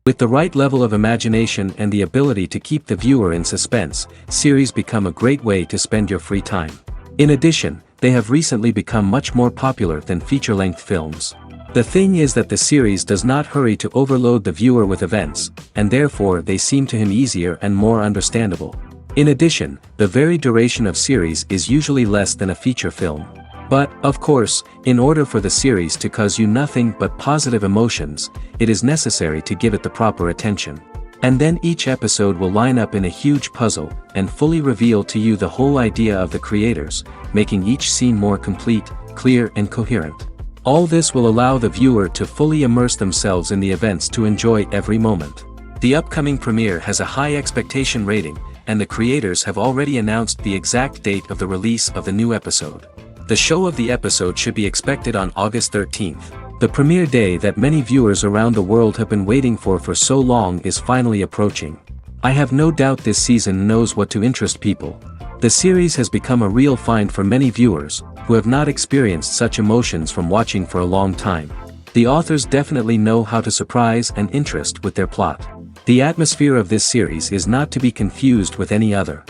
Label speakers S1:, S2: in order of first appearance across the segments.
S1: With the right level of imagination and the ability to keep the viewer in suspense, series become a great way to spend your free time. In addition, they have recently become much more popular than feature-length films. The thing is that the series does not hurry to overload the viewer with events, and therefore they seem to him easier and more understandable. In addition, the very duration of series is usually less than a feature film. But, of course, in order for the series to cause you nothing but positive emotions, it is necessary to give it the proper attention. And then each episode will line up in a huge puzzle, and fully reveal to you the whole idea of the creators, making each scene more complete, clear and coherent. All this will allow the viewer to fully immerse themselves in the events to enjoy every moment. The upcoming premiere has a high expectation rating, and the creators have already announced the exact date of the release of the new episode. The show of the episode should be expected on August 13th. The premiere day that many viewers around the world have been waiting for so long is finally approaching. I have no doubt this season knows what to interest people. The series has become a real find for many viewers, who have not experienced such emotions from watching for a long time. The authors definitely know how to surprise and interest with their plot. The atmosphere of this series is not to be confused with any other.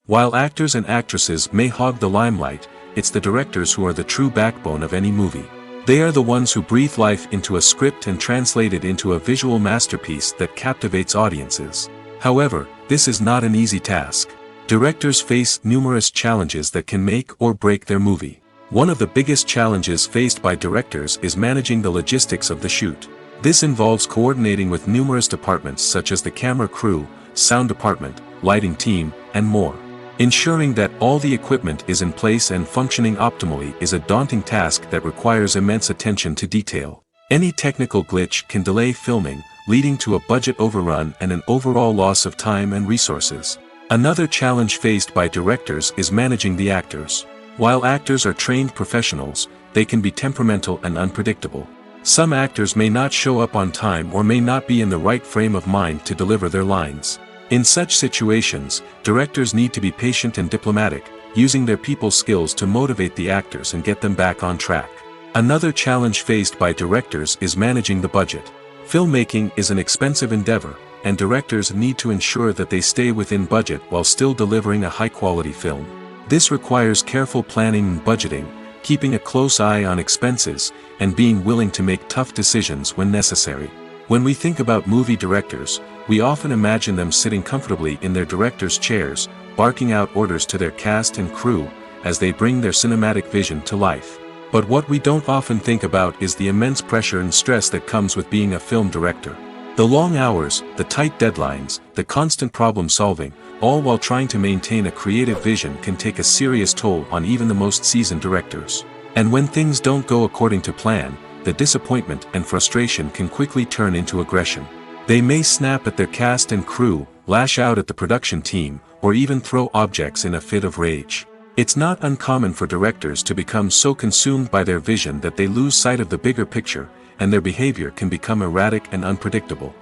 S1: While actors and actresses may hog the limelight, it's the directors who are the true backbone of any movie. They are the ones who breathe life into a script and translate it into a visual masterpiece that captivates audiences. However, this is not an easy task. Directors face numerous challenges that can make or break their movie. One of the biggest challenges faced by directors is managing the logistics of the shoot. This involves coordinating with numerous departments such as the camera crew, sound department, lighting team, and more. Ensuring that all the equipment is in place and functioning optimally is a daunting task that requires immense attention to detail. Any technical glitch can delay filming, leading to a budget overrun and an overall loss of time and resources. Another challenge faced by directors is managing the actors. While actors are trained professionals, they can be temperamental and unpredictable. Some actors may not show up on time or may not be in the right frame of mind to deliver their lines. In such situations, directors need to be patient and diplomatic, using their people skills to motivate the actors and get them back on track. Another challenge faced by directors is managing the budget. Filmmaking is an expensive endeavor, and directors need to ensure that they stay within budget while still delivering a high-quality film. This requires careful planning and budgeting, keeping a close eye on expenses, and being willing to make tough decisions when necessary. When we think about movie directors, we often imagine them sitting comfortably in their director's chairs, barking out orders to their cast and crew, as they bring their cinematic vision to life. But what we don't often think about is the immense pressure and stress that comes with being a film director. The long hours, the tight deadlines, the constant problem solving, all while trying to maintain a creative vision can take a serious toll on even the most seasoned directors. And when things don't go according to plan, the disappointment and frustration can quickly turn into aggression. They may snap at their cast and crew, lash out at the production team, or even throw objects in a fit of rage. It's not uncommon for directors to become so consumed by their vision that they lose sight of the bigger picture, and their behavior can become erratic and unpredictable.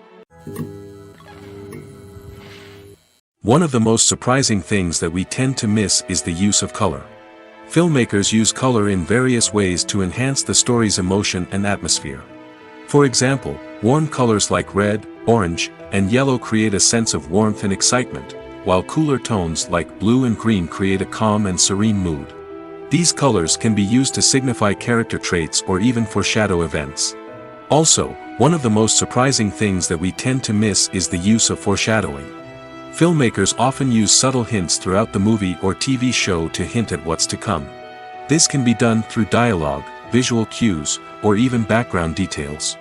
S1: One of the most surprising things that we tend to miss is the use of color. Filmmakers use color in various ways to enhance the story's emotion and atmosphere. For example, warm colors like red, orange, and yellow create a sense of warmth and excitement, while cooler tones like blue and green create a calm and serene mood. These colors can be used to signify character traits or even foreshadow events. Also, one of the most surprising things that we tend to miss is the use of foreshadowing. Filmmakers often use subtle hints throughout the movie or TV show to hint at what's to come. This can be done through dialogue, visual cues, or even background details.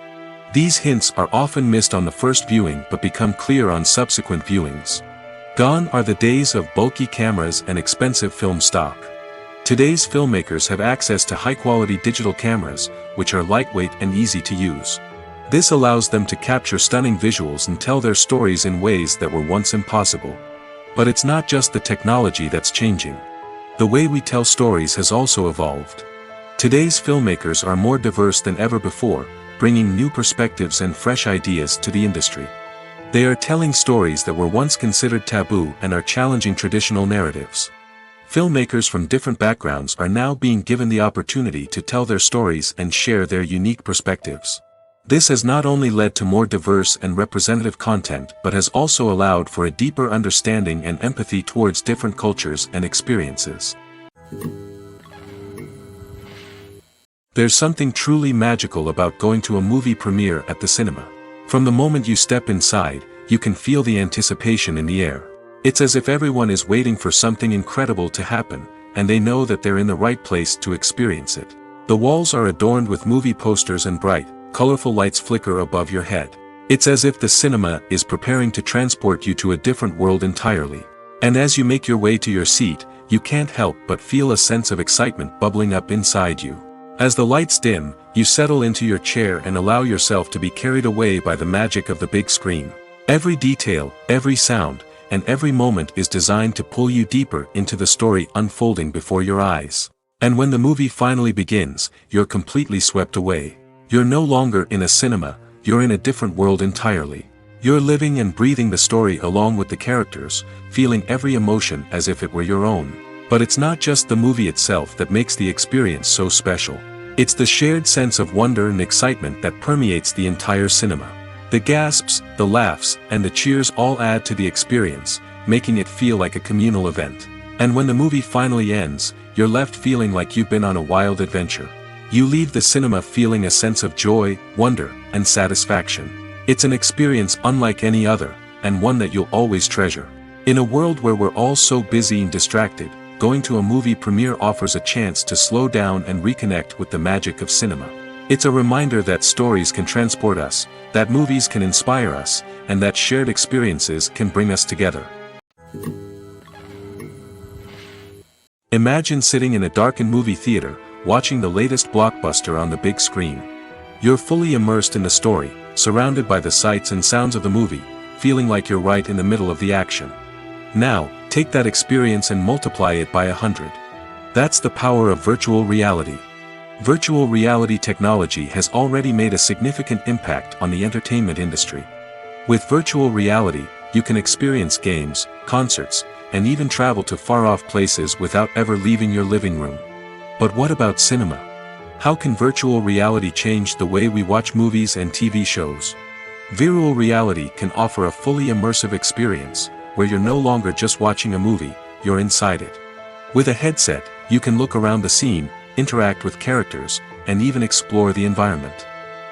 S1: These hints are often missed on the first viewing but become clear on subsequent viewings. Gone are the days of bulky cameras and expensive film stock. Today's filmmakers have access to high-quality digital cameras, which are lightweight and easy to use. This allows them to capture stunning visuals and tell their stories in ways that were once impossible. But it's not just the technology that's changing. The way we tell stories has also evolved. Today's filmmakers are more diverse than ever before, bringing new perspectives and fresh ideas to the industry. They are telling stories that were once considered taboo and are challenging traditional narratives. Filmmakers from different backgrounds are now being given the opportunity to tell their stories and share their unique perspectives. This has not only led to more diverse and representative content but has also allowed for a deeper understanding and empathy towards different cultures and experiences. There's something truly magical about going to a movie premiere at the cinema. From the moment you step inside, you can feel the anticipation in the air. It's as if everyone is waiting for something incredible to happen, and they know that they're in the right place to experience it. The walls are adorned with movie posters and bright, colorful lights flicker above your head. It's as if the cinema is preparing to transport you to a different world entirely. And as you make your way to your seat, you can't help but feel a sense of excitement bubbling up inside you. As the lights dim, you settle into your chair and allow yourself to be carried away by the magic of the big screen. Every detail, every sound, and every moment is designed to pull you deeper into the story unfolding before your eyes. And when the movie finally begins, you're completely swept away. You're no longer in a cinema, you're in a different world entirely. You're living and breathing the story along with the characters, feeling every emotion as if it were your own. But it's not just the movie itself that makes the experience so special. It's the shared sense of wonder and excitement that permeates the entire cinema. The gasps, the laughs, and the cheers all add to the experience, making it feel like a communal event. And when the movie finally ends, you're left feeling like you've been on a wild adventure. You leave the cinema feeling a sense of joy, wonder, and satisfaction. It's an experience unlike any other, and one that you'll always treasure. In a world where we're all so busy and distracted, going to a movie premiere offers a chance to slow down and reconnect with the magic of cinema. It's a reminder that stories can transport us, that movies can inspire us, and that shared experiences can bring us together. Imagine sitting in a darkened movie theater, watching the latest blockbuster on the big screen. You're fully immersed in the story, surrounded by the sights and sounds of the movie, feeling like you're right in the middle of the action. Now, take that experience and multiply it by 100. That's the power of virtual reality. Virtual reality technology has already made a significant impact on the entertainment industry. With virtual reality, you can experience games, concerts, and even travel to far-off places without ever leaving your living room. But what about cinema? How can virtual reality change the way we watch movies and TV shows? Virtual reality can offer a fully immersive experience, where you're no longer just watching a movie, you're inside it. With a headset, you can look around the scene, interact with characters, and even explore the environment.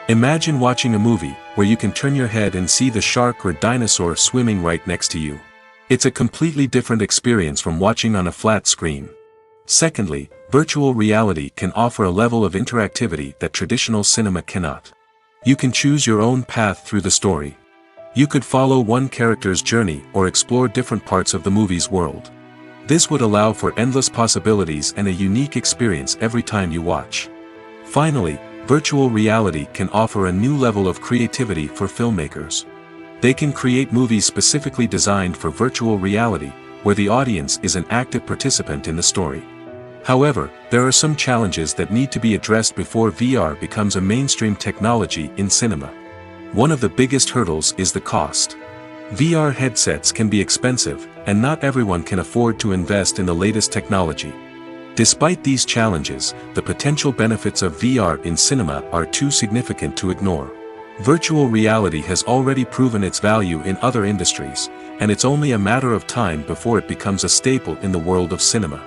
S1: Imagine watching a movie where you can turn your head and see the shark or dinosaur swimming right next to you. It's a completely different experience from watching on a flat screen. Secondly, virtual reality can offer a level of interactivity that traditional cinema cannot. You can choose your own path through the story. You could follow one character's journey or explore different parts of the movie's world. This would allow for endless possibilities and a unique experience every time you watch. Finally, virtual reality can offer a new level of creativity for filmmakers. They can create movies specifically designed for virtual reality, where the audience is an active participant in the story. However, there are some challenges that need to be addressed before VR becomes a mainstream technology in cinema. One of the biggest hurdles is the cost. VR headsets can be expensive, and not everyone can afford to invest in the latest technology. Despite these challenges, the potential benefits of VR in cinema are too significant to ignore. Virtual reality has already proven its value in other industries, and it's only a matter of time before it becomes a staple in the world of cinema.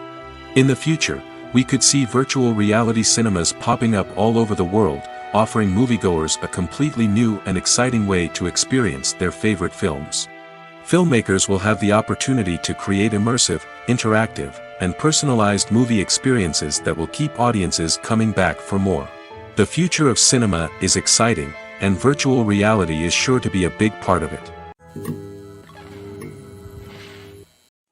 S1: In the future, we could see virtual reality cinemas popping up all over the world, offering moviegoers a completely new and exciting way to experience their favorite films. Filmmakers will have the opportunity to create immersive, interactive, and personalized movie experiences that will keep audiences coming back for more. The future of cinema is exciting, and virtual reality is sure to be a big part of it.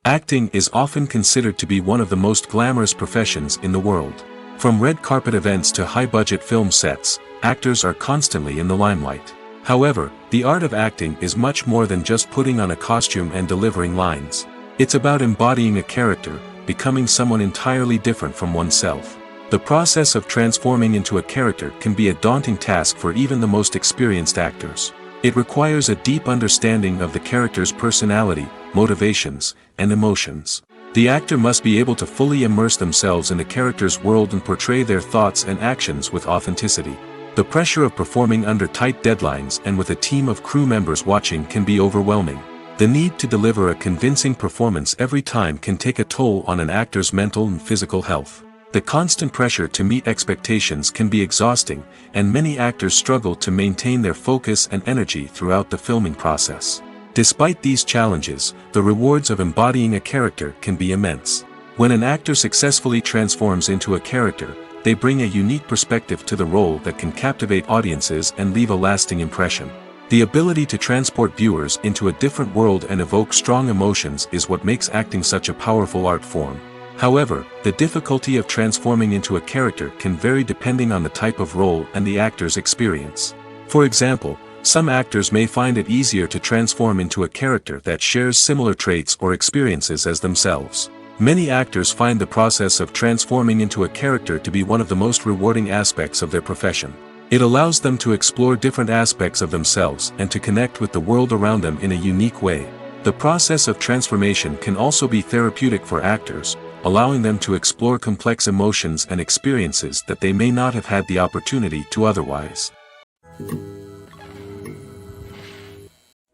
S1: Acting is often considered to be one of the most glamorous professions in the world. From red carpet events to high-budget film sets, actors are constantly in the limelight. However, the art of acting is much more than just putting on a costume and delivering lines. It's about embodying a character, becoming someone entirely different from oneself. The process of transforming into a character can be a daunting task for even the most experienced actors. It requires a deep understanding of the character's personality, motivations, and emotions. The actor must be able to fully immerse themselves in the character's world and portray their thoughts and actions with authenticity. The pressure of performing under tight deadlines and with a team of crew members watching can be overwhelming. The need to deliver a convincing performance every time can take a toll on an actor's mental and physical health. The constant pressure to meet expectations can be exhausting, and many actors struggle to maintain their focus and energy throughout the filming process. Despite these challenges, the rewards of embodying a character can be immense. When an actor successfully transforms into a character, they bring a unique perspective to the role that can captivate audiences and leave a lasting impression. The ability to transport viewers into a different world and evoke strong emotions is what makes acting such a powerful art form. However, the difficulty of transforming into a character can vary depending on the type of role and the actor's experience. For example, some actors may find it easier to transform into a character that shares similar traits or experiences as themselves. Many actors find the process of transforming into a character to be one of the most rewarding aspects of their profession. It allows them to explore different aspects of themselves and to connect with the world around them in a unique way. The process of transformation can also be therapeutic for actors, allowing them to explore complex emotions and experiences that they may not have had the opportunity to otherwise.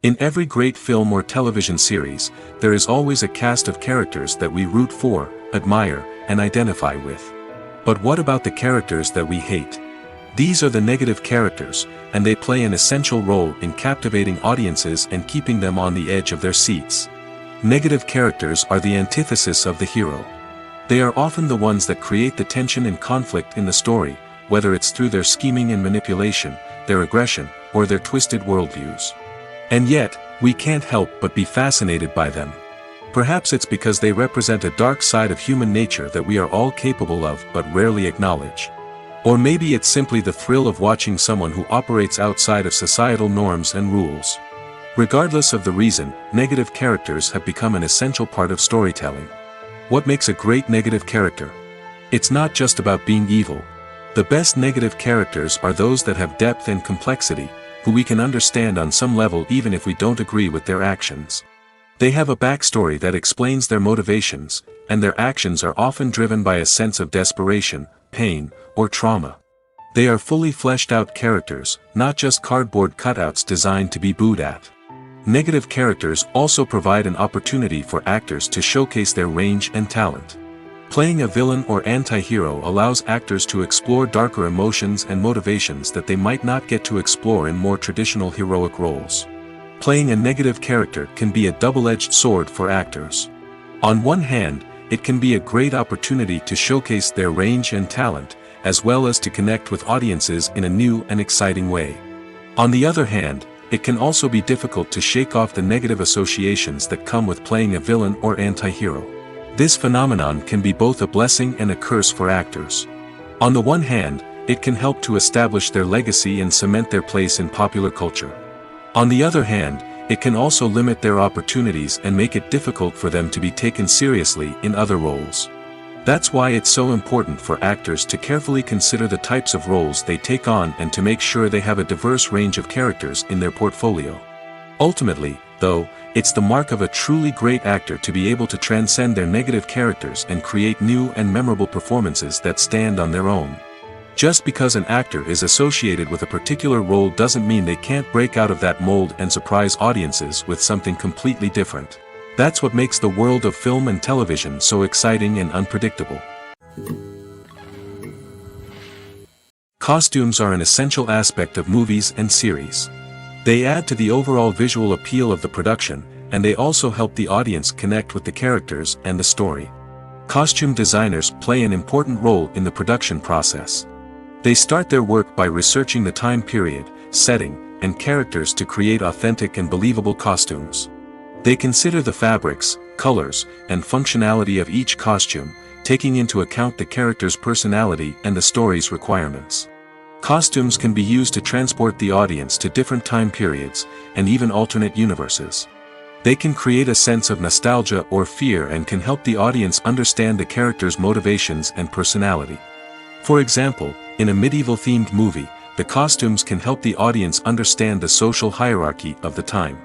S1: In every great film or television series, there is always a cast of characters that we root for, admire, and identify with. But what about the characters that we hate? These are the negative characters, and they play an essential role in captivating audiences and keeping them on the edge of their seats. Negative characters are the antithesis of the hero. They are often the ones that create the tension and conflict in the story, whether it's through their scheming and manipulation, their aggression, or their twisted worldviews. And yet, we can't help but be fascinated by them. Perhaps it's because they represent a dark side of human nature that we are all capable of but rarely acknowledge. Or maybe it's simply the thrill of watching someone who operates outside of societal norms and rules. Regardless of the reason, negative characters have become an essential part of storytelling. What makes a great negative character? It's not just about being evil. The best negative characters are those that have depth and complexity, who we can understand on some level even if we don't agree with their actions. They have a backstory that explains their motivations, and their actions are often driven by a sense of desperation, pain, or trauma. They are fully fleshed out characters, not just cardboard cutouts designed to be booed at. Negative characters also provide an opportunity for actors to showcase their range and talent. Playing a villain or anti-hero allows actors to explore darker emotions and motivations that they might not get to explore in more traditional heroic roles. Playing a negative character can be a double-edged sword for actors. On one hand, it can be a great opportunity to showcase their range and talent, as well as to connect with audiences in a new and exciting way. On the other hand, it can also be difficult to shake off the negative associations that come with playing a villain or anti-hero. This phenomenon can be both a blessing and a curse for actors. On the one hand, it can help to establish their legacy and cement their place in popular culture. On the other hand, it can also limit their opportunities and make it difficult for them to be taken seriously in other roles. That's why it's so important for actors to carefully consider the types of roles they take on and to make sure they have a diverse range of characters in their portfolio. Ultimately, though, it's the mark of a truly great actor to be able to transcend their negative characters and create new and memorable performances that stand on their own. Just because an actor is associated with a particular role doesn't mean they can't break out of that mold and surprise audiences with something completely different. That's what makes the world of film and television so exciting and unpredictable. Costumes are an essential aspect of movies and series. They add to the overall visual appeal of the production, and they also help the audience connect with the characters and the story. Costume designers play an important role in the production process. They start their work by researching the time period, setting, and characters to create authentic and believable costumes. They consider the fabrics, colors, and functionality of each costume, taking into account the character's personality and the story's requirements. Costumes can be used to transport the audience to different time periods, and even alternate universes. They can create a sense of nostalgia or fear and can help the audience understand the character's motivations and personality. For example, in a medieval-themed movie, the costumes can help the audience understand the social hierarchy of the time.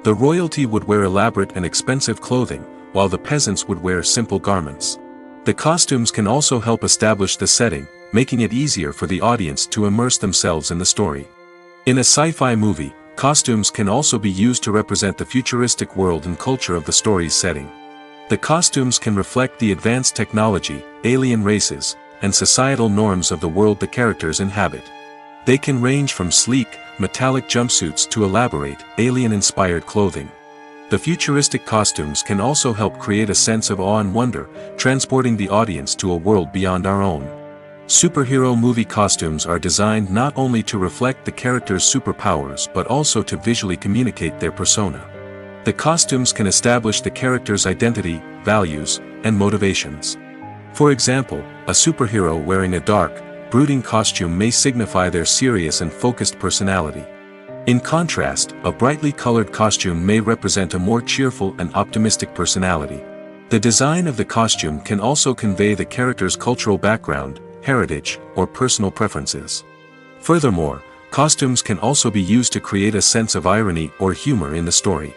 S1: The royalty would wear elaborate and expensive clothing, while the peasants would wear simple garments. The costumes can also help establish the setting, making it easier for the audience to immerse themselves in the story. In a sci-fi movie, costumes can also be used to represent the futuristic world and culture of the story's setting. The costumes can reflect the advanced technology, alien races, and societal norms of the world the characters inhabit. They can range from sleek, metallic jumpsuits to elaborate, alien-inspired clothing. The futuristic costumes can also help create a sense of awe and wonder, transporting the audience to a world beyond our own. Superhero movie costumes are designed not only to reflect the character's superpowers but also to visually communicate their persona. The costumes can establish the character's identity, values, and motivations. For example, a superhero wearing a dark, brooding costume may signify their serious and focused personality. In contrast, a brightly colored costume may represent a more cheerful and optimistic personality. The design of the costume can also convey the character's cultural background, heritage, or personal preferences. Furthermore, costumes can also be used to create a sense of irony or humor in the story.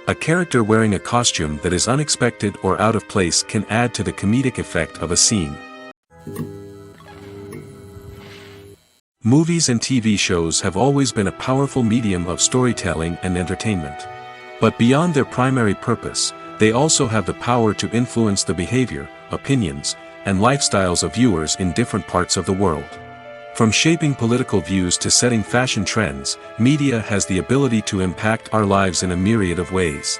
S1: A character wearing a costume that is unexpected or out of place can add to the comedic effect of a scene. Movies and TV shows have always been a powerful medium of storytelling and entertainment. But beyond their primary purpose, they also have the power to influence the behavior, opinions, and lifestyles of viewers in different parts of the world. From shaping political views to setting fashion trends, media has the ability to impact our lives in a myriad of ways.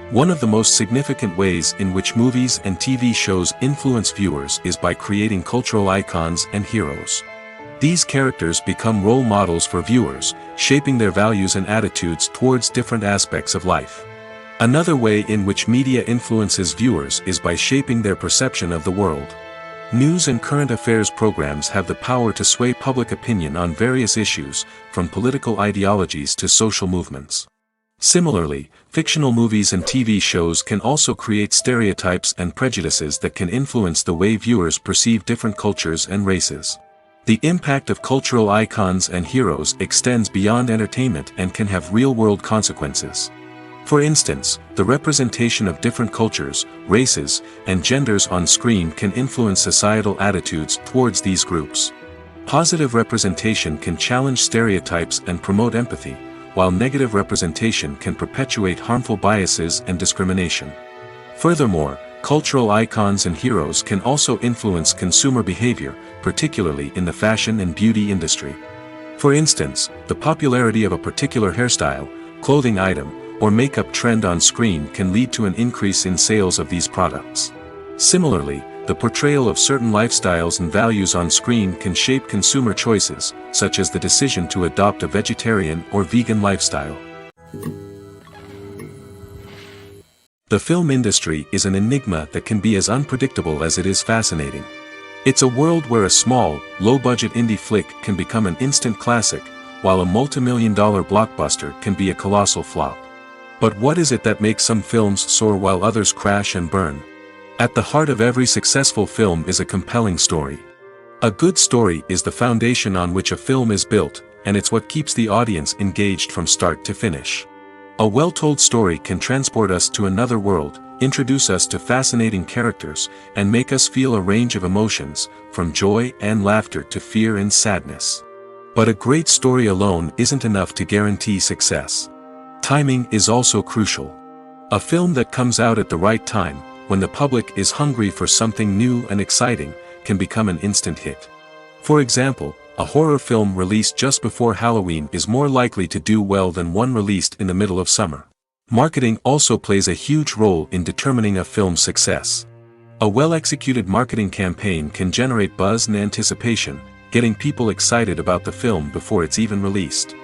S1: One of the most significant ways in which movies and TV shows influence viewers is by creating cultural icons and heroes. These characters become role models for viewers, shaping their values and attitudes towards different aspects of life. Another way in which media influences viewers is by shaping their perception of the world. News and current affairs programs have the power to sway public opinion on various issues, from political ideologies to social movements. Similarly, fictional movies and TV shows can also create stereotypes and prejudices that can influence the way viewers perceive different cultures and races. The impact of cultural icons and heroes extends beyond entertainment and can have real-world consequences. For instance, the representation of different cultures, races, and genders on screen can influence societal attitudes towards these groups. Positive representation can challenge stereotypes and promote empathy, while negative representation can perpetuate harmful biases and discrimination. Furthermore, cultural icons and heroes can also influence consumer behavior, particularly in the fashion and beauty industry. For instance, the popularity of a particular hairstyle, clothing item, or makeup trend on screen can lead to an increase in sales of these products. Similarly, the portrayal of certain lifestyles and values on screen can shape consumer choices, such as the decision to adopt a vegetarian or vegan lifestyle. The film industry is an enigma that can be as unpredictable as it is fascinating. It's a world where a small, low-budget indie flick can become an instant classic, while a multi-million-dollar blockbuster can be a colossal flop. But what is it that makes some films soar while others crash and burn? At the heart of every successful film is a compelling story. A good story is the foundation on which a film is built, and it's what keeps the audience engaged from start to finish. A well-told story can transport us to another world, introduce us to fascinating characters, and make us feel a range of emotions, from joy and laughter to fear and sadness. But a great story alone isn't enough to guarantee success. Timing is also crucial. A film that comes out at the right time, when the public is hungry for something new and exciting, can become an instant hit. For example, a horror film released just before Halloween is more likely to do well than one released in the middle of summer. Marketing also plays a huge role in determining a film's success. A well-executed marketing campaign can generate buzz and anticipation, getting people excited about the film before it's even released.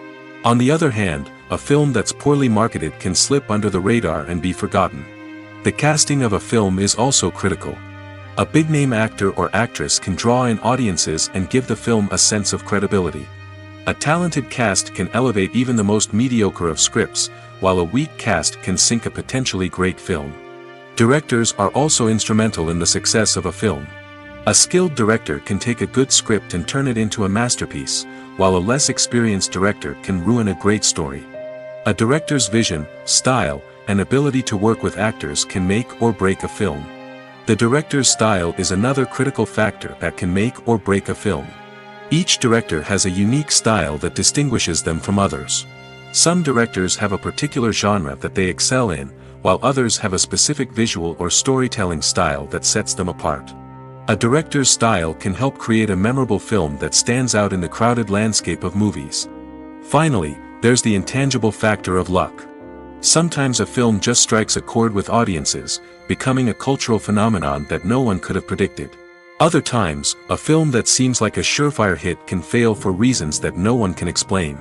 S1: On the other hand, a film that's poorly marketed can slip under the radar and be forgotten. The casting of a film is also critical. A big-name actor or actress can draw in audiences and give the film a sense of credibility. A talented cast can elevate even the most mediocre of scripts, while a weak cast can sink a potentially great film. Directors are also instrumental in the success of a film. A skilled director can take a good script and turn it into a masterpiece, while a less experienced director can ruin a great story. A director's vision, style, and ability to work with actors can make or break a film. The director's style is another critical factor that can make or break a film. Each director has a unique style that distinguishes them from others. Some directors have a particular genre that they excel in, while others have a specific visual or storytelling style that sets them apart. A director's style can help create a memorable film that stands out in the crowded landscape of movies. Finally, there's the intangible factor of luck. Sometimes a film just strikes a chord with audiences, becoming a cultural phenomenon that no one could have predicted. Other times, a film that seems like a surefire hit can fail for reasons that no one can explain.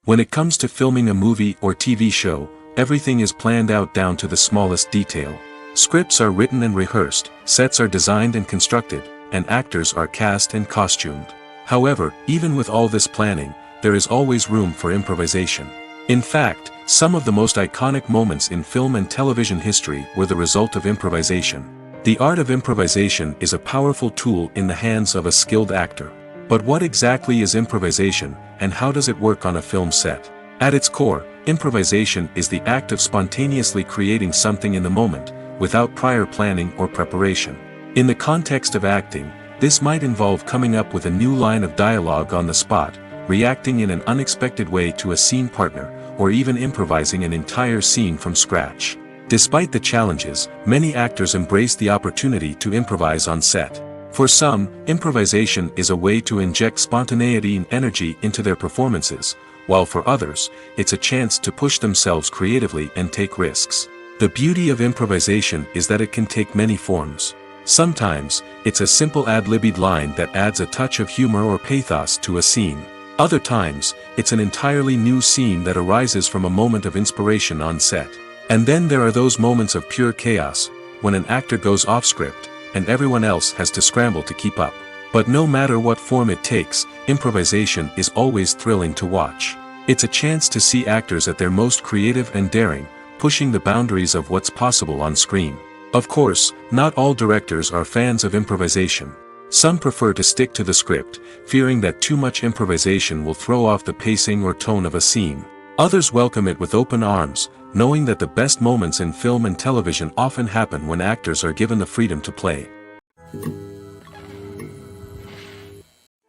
S1: When it comes to filming a movie or TV show, everything is planned out down to the smallest detail. Scripts are written and rehearsed, sets are designed and constructed, and actors are cast and costumed. However, even with all this planning, there is always room for improvisation. In fact, some of the most iconic moments in film and television history were the result of improvisation. The art of improvisation is a powerful tool in the hands of a skilled actor. But what exactly is improvisation, and how does it work on a film set? At its core, improvisation is the act of spontaneously creating something in the moment, without prior planning or preparation. In the context of acting, this might involve coming up with a new line of dialogue on the spot, reacting in an unexpected way to a scene partner, or even improvising an entire scene from scratch. Despite the challenges, many actors embrace the opportunity to improvise on set. For some, improvisation is a way to inject spontaneity and energy into their performances, while for others, it's a chance to push themselves creatively and take risks. The beauty of improvisation is that it can take many forms. Sometimes, it's a simple ad-libbed line that adds a touch of humor or pathos to a scene. Other times, it's an entirely new scene that arises from a moment of inspiration on set. And then there are those moments of pure chaos, when an actor goes off script, and everyone else has to scramble to keep up. But no matter what form it takes, improvisation is always thrilling to watch. It's a chance to see actors at their most creative and daring, pushing the boundaries of what's possible on screen. Of course, not all directors are fans of improvisation. Some prefer to stick to the script, fearing that too much improvisation will throw off the pacing or tone of a scene. Others welcome it with open arms, knowing that the best moments in film and television often happen when actors are given the freedom to play.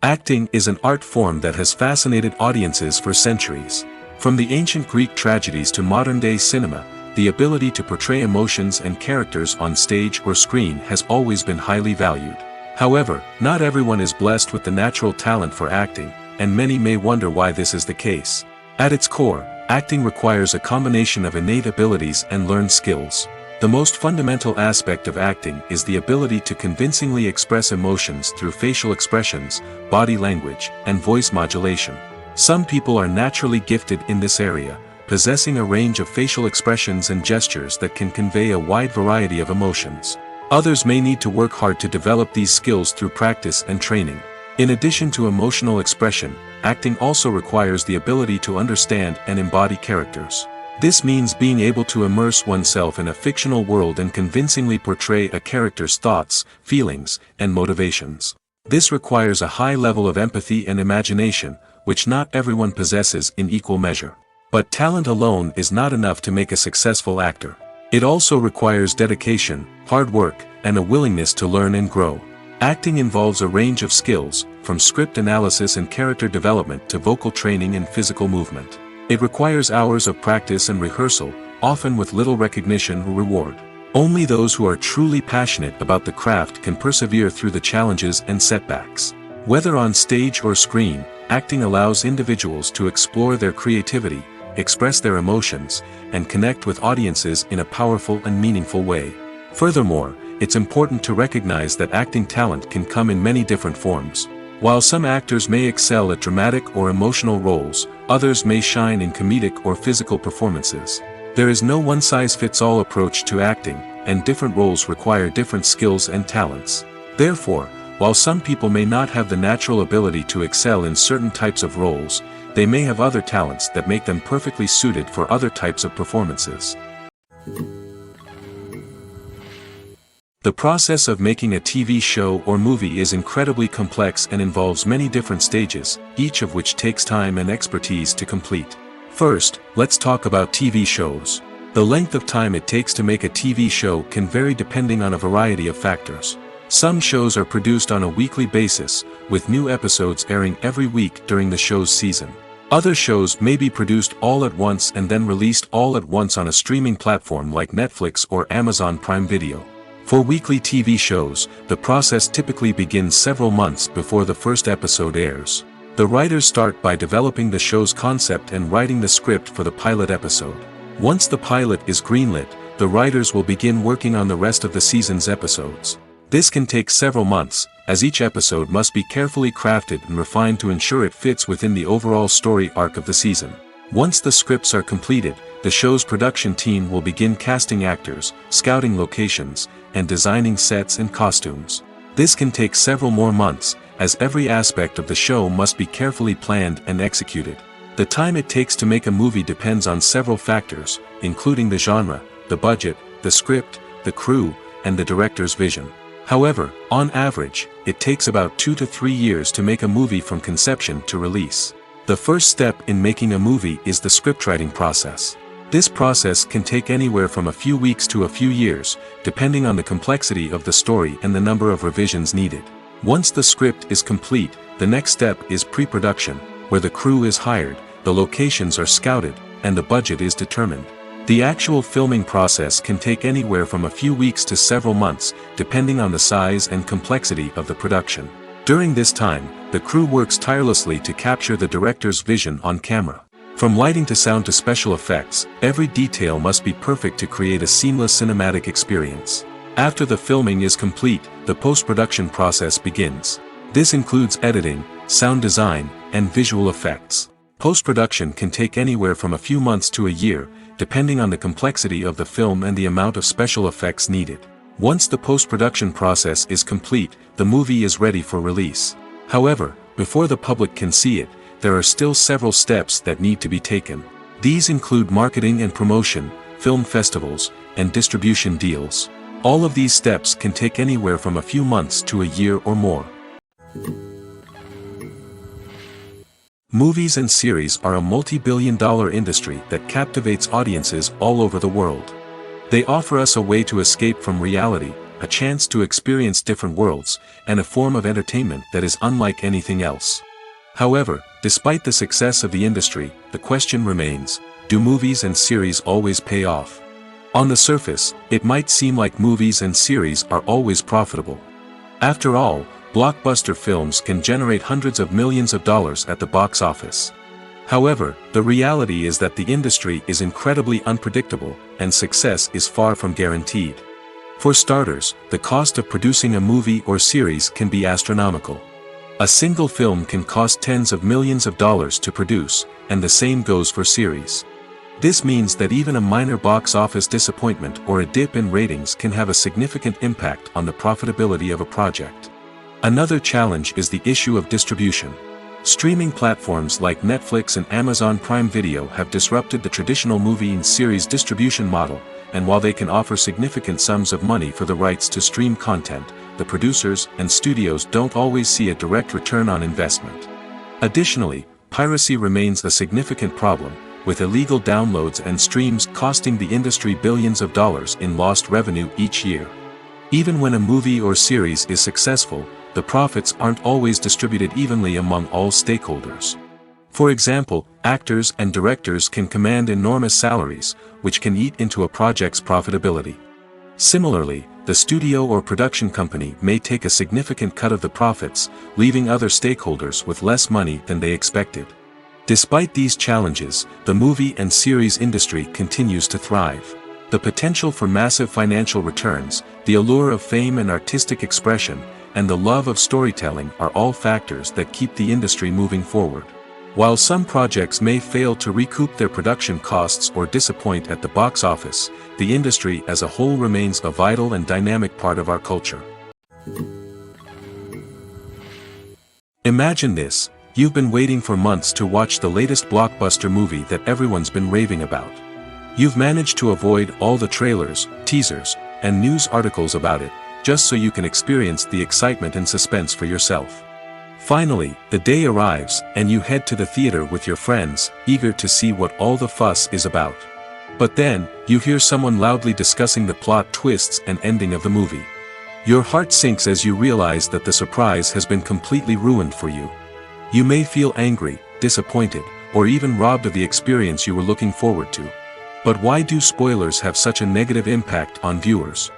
S1: Acting is an art form that has fascinated audiences for centuries. From the ancient Greek tragedies to modern-day cinema, the ability to portray emotions and characters on stage or screen has always been highly valued. However, not everyone is blessed with the natural talent for acting, and many may wonder why this is the case. At its core, acting requires a combination of innate abilities and learned skills. The most fundamental aspect of acting is the ability to convincingly express emotions through facial expressions, body language, and voice modulation. Some people are naturally gifted in this area, possessing a range of facial expressions and gestures that can convey a wide variety of emotions. Others may need to work hard to develop these skills through practice and training. In addition to emotional expression, acting also requires the ability to understand and embody characters. This means being able to immerse oneself in a fictional world and convincingly portray a character's thoughts, feelings, and motivations. This requires a high level of empathy and imagination, which not everyone possesses in equal measure. But talent alone is not enough to make a successful actor. It also requires dedication, hard work, and a willingness to learn and grow. Acting involves a range of skills, from script analysis and character development to vocal training and physical movement. It requires hours of practice and rehearsal, often with little recognition or reward. Only those who are truly passionate about the craft can persevere through the challenges and setbacks. Whether on stage or screen, acting allows individuals to explore their creativity, express their emotions, and connect with audiences in a powerful and meaningful way. Furthermore, it's important to recognize that acting talent can come in many different forms. While some actors may excel at dramatic or emotional roles, others may shine in comedic or physical performances. There is no one-size-fits-all approach to acting, and different roles require different skills and talents. Therefore, while some people may not have the natural ability to excel in certain types of roles, they may have other talents that make them perfectly suited for other types of performances. The process of making a TV show or movie is incredibly complex and involves many different stages, each of which takes time and expertise to complete. First, let's talk about TV shows. The length of time it takes to make a TV show can vary depending on a variety of factors. Some shows are produced on a weekly basis, with new episodes airing every week during the show's season. Other shows may be produced all at once and then released all at once on a streaming platform like Netflix or Amazon Prime Video. For weekly TV shows, the process typically begins several months before the first episode airs. The writers start by developing the show's concept and writing the script for the pilot episode. Once the pilot is greenlit, the writers will begin working on the rest of the season's episodes. This can take several months, as each episode must be carefully crafted and refined to ensure it fits within the overall story arc of the season. Once the scripts are completed, the show's production team will begin casting actors, scouting locations, and designing sets and costumes. This can take several more months, as every aspect of the show must be carefully planned and executed. The time it takes to make a movie depends on several factors, including the genre, the budget, the script, the crew, and the director's vision. However, on average, it takes about 2 to 3 years to make a movie from conception to release. The first step in making a movie is the scriptwriting process. This process can take anywhere from a few weeks to a few years, depending on the complexity of the story and the number of revisions needed. Once the script is complete, the next step is pre-production, where the crew is hired, the locations are scouted, and the budget is determined. The actual filming process can take anywhere from a few weeks to several months, depending on the size and complexity of the production. During this time, the crew works tirelessly to capture the director's vision on camera. From lighting to sound to special effects, every detail must be perfect to create a seamless cinematic experience. After the filming is complete, the post-production process begins. This includes editing, sound design, and visual effects. Post-production can take anywhere from a few months to a year, depending on the complexity of the film and the amount of special effects needed. Once the post-production process is complete, the movie is ready for release. However, before the public can see it, there are still several steps that need to be taken. These include marketing and promotion, film festivals, and distribution deals. All of these steps can take anywhere from a few months to a year or more. Movies and series are a multi-billion-dollar industry that captivates audiences all over the world. They offer us a way to escape from reality, a chance to experience different worlds, and a form of entertainment that is unlike anything else. However, despite the success of the industry, the question remains, do movies and series always pay off? On the surface, it might seem like movies and series are always profitable. After all, blockbuster films can generate hundreds of millions of dollars at the box office. However, the reality is that the industry is incredibly unpredictable, and success is far from guaranteed. For starters, the cost of producing a movie or series can be astronomical. A single film can cost tens of millions of dollars to produce, and the same goes for series. This means that even a minor box office disappointment or a dip in ratings can have a significant impact on the profitability of a project. Another challenge is the issue of distribution. Streaming platforms like Netflix and Amazon Prime Video have disrupted the traditional movie and series distribution model, and while they can offer significant sums of money for the rights to stream content, the producers and studios don't always see a direct return on investment. Additionally, piracy remains a significant problem, with illegal downloads and streams costing the industry billions of dollars in lost revenue each year. Even when a movie or series is successful, the profits aren't always distributed evenly among all stakeholders. For example, actors and directors can command enormous salaries, which can eat into a project's profitability. Similarly, the studio or production company may take a significant cut of the profits, leaving other stakeholders with less money than they expected. Despite these challenges, the movie and series industry continues to thrive. The potential for massive financial returns, the allure of fame and artistic expression, and the love of storytelling are all factors that keep the industry moving forward. While some projects may fail to recoup their production costs or disappoint at the box office, the industry as a whole remains a vital and dynamic part of our culture. Imagine this: you've been waiting for months to watch the latest blockbuster movie that everyone's been raving about. You've managed to avoid all the trailers, teasers, and news articles about it, just so you can experience the excitement and suspense for yourself. Finally, the day arrives, and you head to the theater with your friends, eager to see what all the fuss is about. But then, you hear someone loudly discussing the plot twists and ending of the movie. Your heart sinks as you realize that the surprise has been completely ruined for you. You may feel angry, disappointed, or even robbed of the experience you were looking forward to. But why do spoilers have such a negative impact on viewers?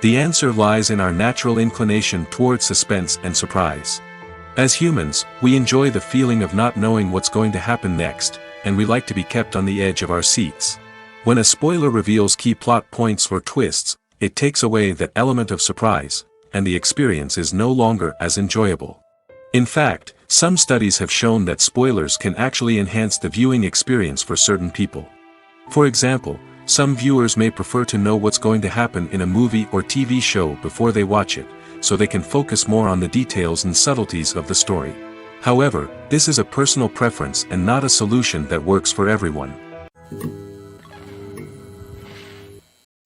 S1: The answer lies in our natural inclination towards suspense and surprise. As humans, we enjoy the feeling of not knowing what's going to happen next, and we like to be kept on the edge of our seats. When a spoiler reveals key plot points or twists, it takes away that element of surprise, and the experience is no longer as enjoyable. In fact, some studies have shown that spoilers can actually enhance the viewing experience for certain people. For example, some viewers may prefer to know what's going to happen in a movie or TV show before they watch it, so they can focus more on the details and subtleties of the story. However, this is a personal preference and not a solution that works for everyone.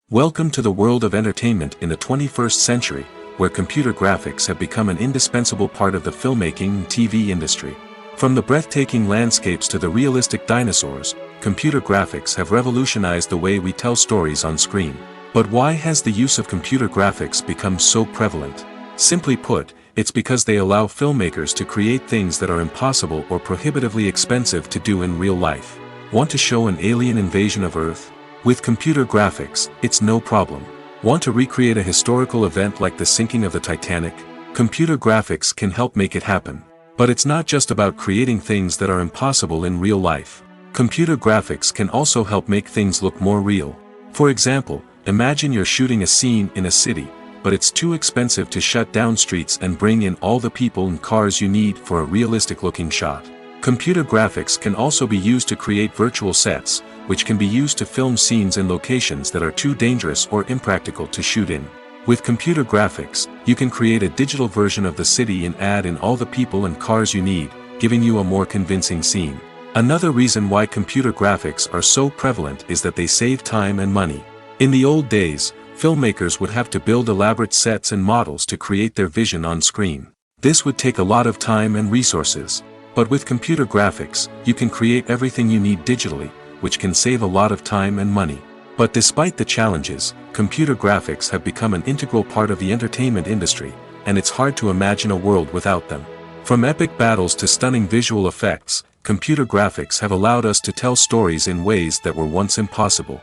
S1: Welcome to the world of entertainment in the 21st century, where computer graphics have become an indispensable part of the filmmaking and TV industry. From the breathtaking landscapes to the realistic dinosaurs, computer graphics have revolutionized the way we tell stories on screen. But why has the use of computer graphics become so prevalent? Simply put, it's because they allow filmmakers to create things that are impossible or prohibitively expensive to do in real life. Want to show an alien invasion of Earth? With computer graphics, it's no problem. Want to recreate a historical event like the sinking of the Titanic? Computer graphics can help make it happen. But it's not just about creating things that are impossible in real life. Computer graphics can also help make things look more real. For example, imagine you're shooting a scene in a city, but it's too expensive to shut down streets and bring in all the people and cars you need for a realistic-looking shot. Computer graphics can also be used to create virtual sets, which can be used to film scenes in locations that are too dangerous or impractical to shoot in. With computer graphics, you can create a digital version of the city and add in all the people and cars you need, giving you a more convincing scene. Another reason why computer graphics are so prevalent is that they save time and money. In the old days, filmmakers would have to build elaborate sets and models to create their vision on screen. This would take a lot of time and resources. But with computer graphics, you can create everything you need digitally, which can save a lot of time and money. But despite the challenges, computer graphics have become an integral part of the entertainment industry, and it's hard to imagine a world without them. From epic battles to stunning visual effects, computer graphics have allowed us to tell stories in ways that were once impossible.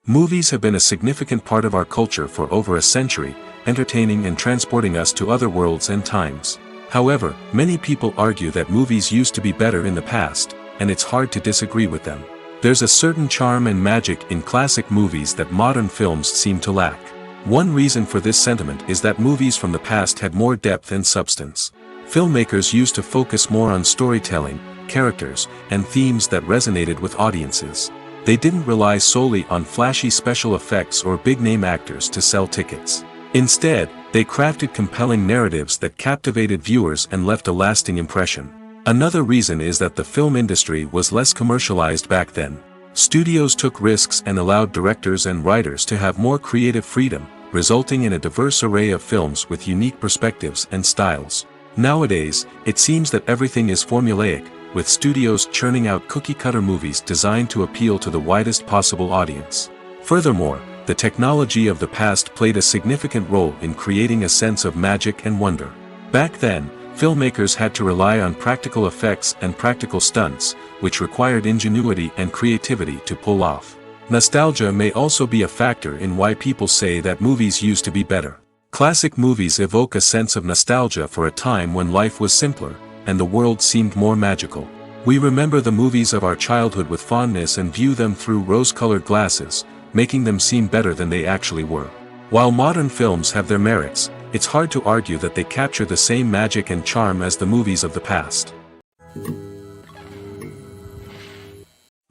S1: Movies have been a significant part of our culture for over a century, entertaining and transporting us to other worlds and times. However, many people argue that movies used to be better in the past, and it's hard to disagree with them. There's a certain charm and magic in classic movies that modern films seem to lack. One reason for this sentiment is that movies from the past had more depth and substance. Filmmakers used to focus more on storytelling, characters, and themes that resonated with audiences. They didn't rely solely on flashy special effects or big-name actors to sell tickets. Instead, they crafted compelling narratives that captivated viewers and left a lasting impression. Another reason is that the film industry was less commercialized back then. Studios took risks and allowed directors and writers to have more creative freedom, resulting in a diverse array of films with unique perspectives and styles. Nowadays, it seems that everything is formulaic, with studios churning out cookie-cutter movies designed to appeal to the widest possible audience. Furthermore, the technology of the past played a significant role in creating a sense of magic and wonder. Back then, filmmakers had to rely on practical effects and practical stunts, which required ingenuity and creativity to pull off. Nostalgia may also be a factor in why people say that movies used to be better. Classic movies evoke a sense of nostalgia for a time when life was simpler, and the world seemed more magical. We remember the movies of our childhood with fondness and view them through rose-colored glasses, making them seem better than they actually were. While modern films have their merits, it's hard to argue that they capture the same magic and charm as the movies of the past.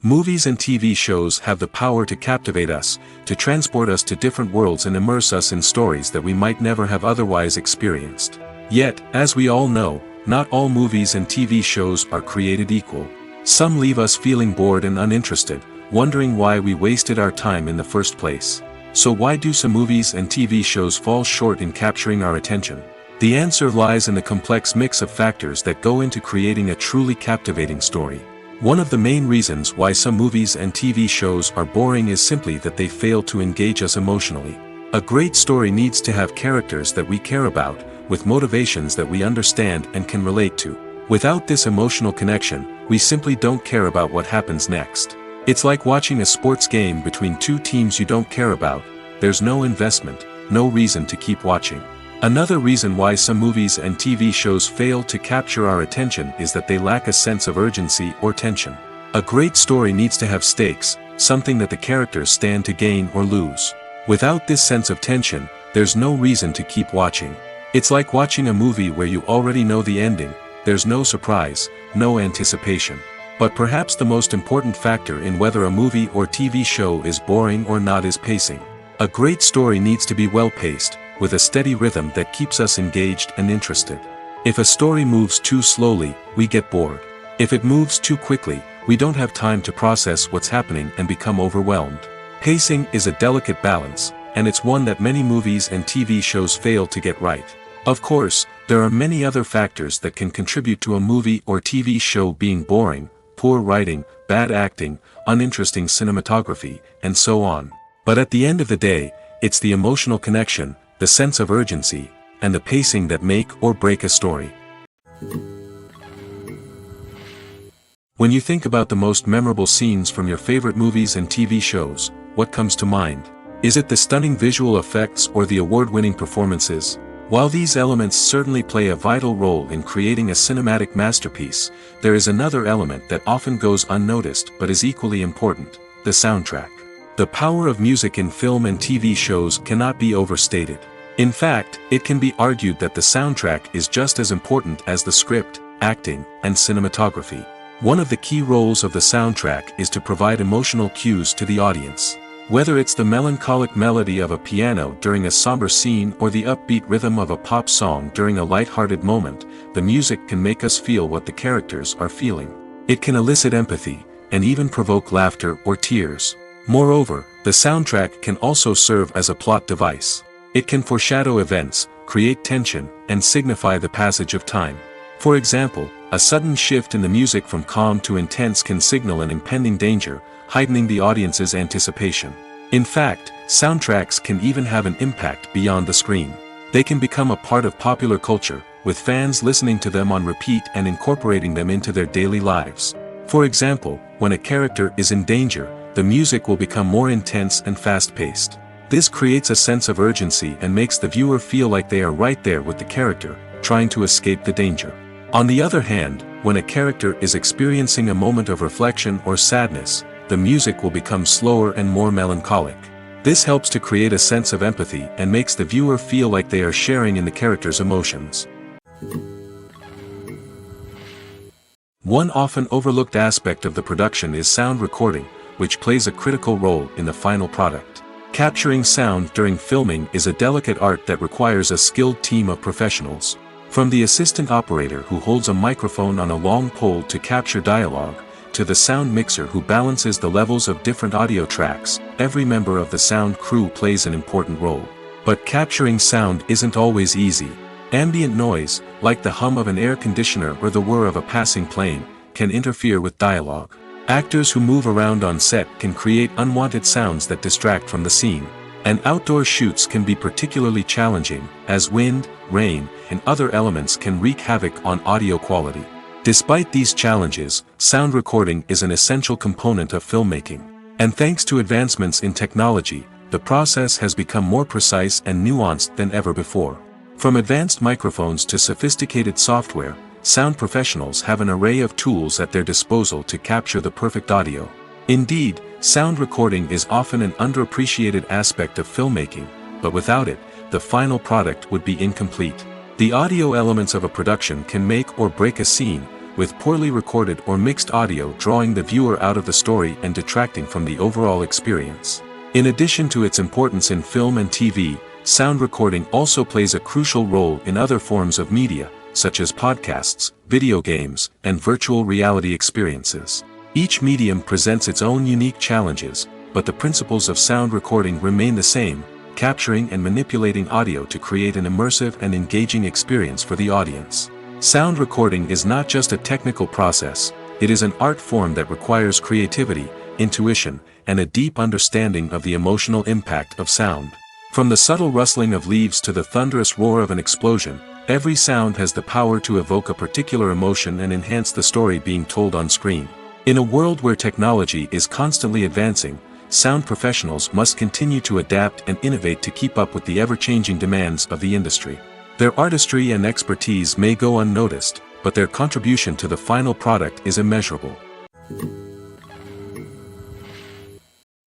S1: Movies and TV shows have the power to captivate us, to transport us to different worlds and immerse us in stories that we might never have otherwise experienced. Yet, as we all know, not all movies and TV shows are created equal. Some leave us feeling bored and uninterested, wondering why we wasted our time in the first place. So why do some movies and TV shows fall short in capturing our attention? The answer lies in the complex mix of factors that go into creating a truly captivating story. One of the main reasons why some movies and TV shows are boring is simply that they fail to engage us emotionally. A great story needs to have characters that we care about, with motivations that we understand and can relate to. Without this emotional connection, we simply don't care about what happens next. It's like watching a sports game between two teams you don't care about. There's no investment, no reason to keep watching. Another reason why some movies and TV shows fail to capture our attention is that they lack a sense of urgency or tension. A great story needs to have stakes, something that the characters stand to gain or lose. Without this sense of tension, there's no reason to keep watching. It's like watching a movie where you already know the ending. There's no surprise, no anticipation. But perhaps the most important factor in whether a movie or TV show is boring or not is pacing. A great story needs to be well-paced, with a steady rhythm that keeps us engaged and interested. If a story moves too slowly, we get bored. If it moves too quickly, we don't have time to process what's happening and become overwhelmed. Pacing is a delicate balance, and it's one that many movies and TV shows fail to get right. Of course, there are many other factors that can contribute to a movie or TV show being boring: poor writing, bad acting, uninteresting cinematography, and so on. But at the end of the day, it's the emotional connection, the sense of urgency, and the pacing that make or break a story. When you think about the most memorable scenes from your favorite movies and TV shows, what comes to mind? Is it the stunning visual effects or the award-winning performances? While these elements certainly play a vital role in creating a cinematic masterpiece, there is another element that often goes unnoticed but is equally important: the soundtrack. The power of music in film and TV shows cannot be overstated. In fact, it can be argued that the soundtrack is just as important as the script, acting, and cinematography. One of the key roles of the soundtrack is to provide emotional cues to the audience. Whether it's the melancholic melody of a piano during a somber scene or the upbeat rhythm of a pop song during a light-hearted moment, the music can make us feel what the characters are feeling. It can elicit empathy, and even provoke laughter or tears. Moreover, the soundtrack can also serve as a plot device. It can foreshadow events, create tension, and signify the passage of time. For example, a sudden shift in the music from calm to intense can signal an impending danger, heightening the audience's anticipation. In fact, soundtracks can even have an impact beyond the screen. They can become a part of popular culture, with fans listening to them on repeat and incorporating them into their daily lives. For example, when a character is in danger, the music will become more intense and fast-paced. This creates a sense of urgency and makes the viewer feel like they are right there with the character, trying to escape the danger. On the other hand, when a character is experiencing a moment of reflection or sadness, the music will become slower and more melancholic. This helps to create a sense of empathy and makes the viewer feel like they are sharing in the character's emotions. One often overlooked aspect of the production is sound recording, which plays a critical role in the final product. Capturing sound during filming is a delicate art that requires a skilled team of professionals. From the assistant operator who holds a microphone on a long pole to capture dialogue, to the sound mixer who balances the levels of different audio tracks, every member of the sound crew plays an important role. But capturing sound isn't always easy. Ambient noise, like the hum of an air conditioner or the whir of a passing plane, can interfere with dialogue. Actors who move around on set can create unwanted sounds that distract from the scene. And outdoor shoots can be particularly challenging, as wind, rain, and other elements can wreak havoc on audio quality. Despite these challenges, sound recording is an essential component of filmmaking. And thanks to advancements in technology, the process has become more precise and nuanced than ever before. From advanced microphones to sophisticated software, sound professionals have an array of tools at their disposal to capture the perfect audio. Indeed, sound recording is often an underappreciated aspect of filmmaking, but without it, the final product would be incomplete. The audio elements of a production can make or break a scene, with poorly recorded or mixed audio drawing the viewer out of the story and detracting from the overall experience. In addition to its importance in film and TV, sound recording also plays a crucial role in other forms of media, such as podcasts, video games, and virtual reality experiences. Each medium presents its own unique challenges, but the principles of sound recording remain the same, capturing and manipulating audio to create an immersive and engaging experience for the audience. Sound recording is not just a technical process, it is an art form that requires creativity, intuition, and a deep understanding of the emotional impact of sound. From the subtle rustling of leaves to the thunderous roar of an explosion, every sound has the power to evoke a particular emotion and enhance the story being told on screen. In a world where technology is constantly advancing, sound professionals must continue to adapt and innovate to keep up with the ever-changing demands of the industry. Their artistry and expertise may go unnoticed, but their contribution to the final product is immeasurable.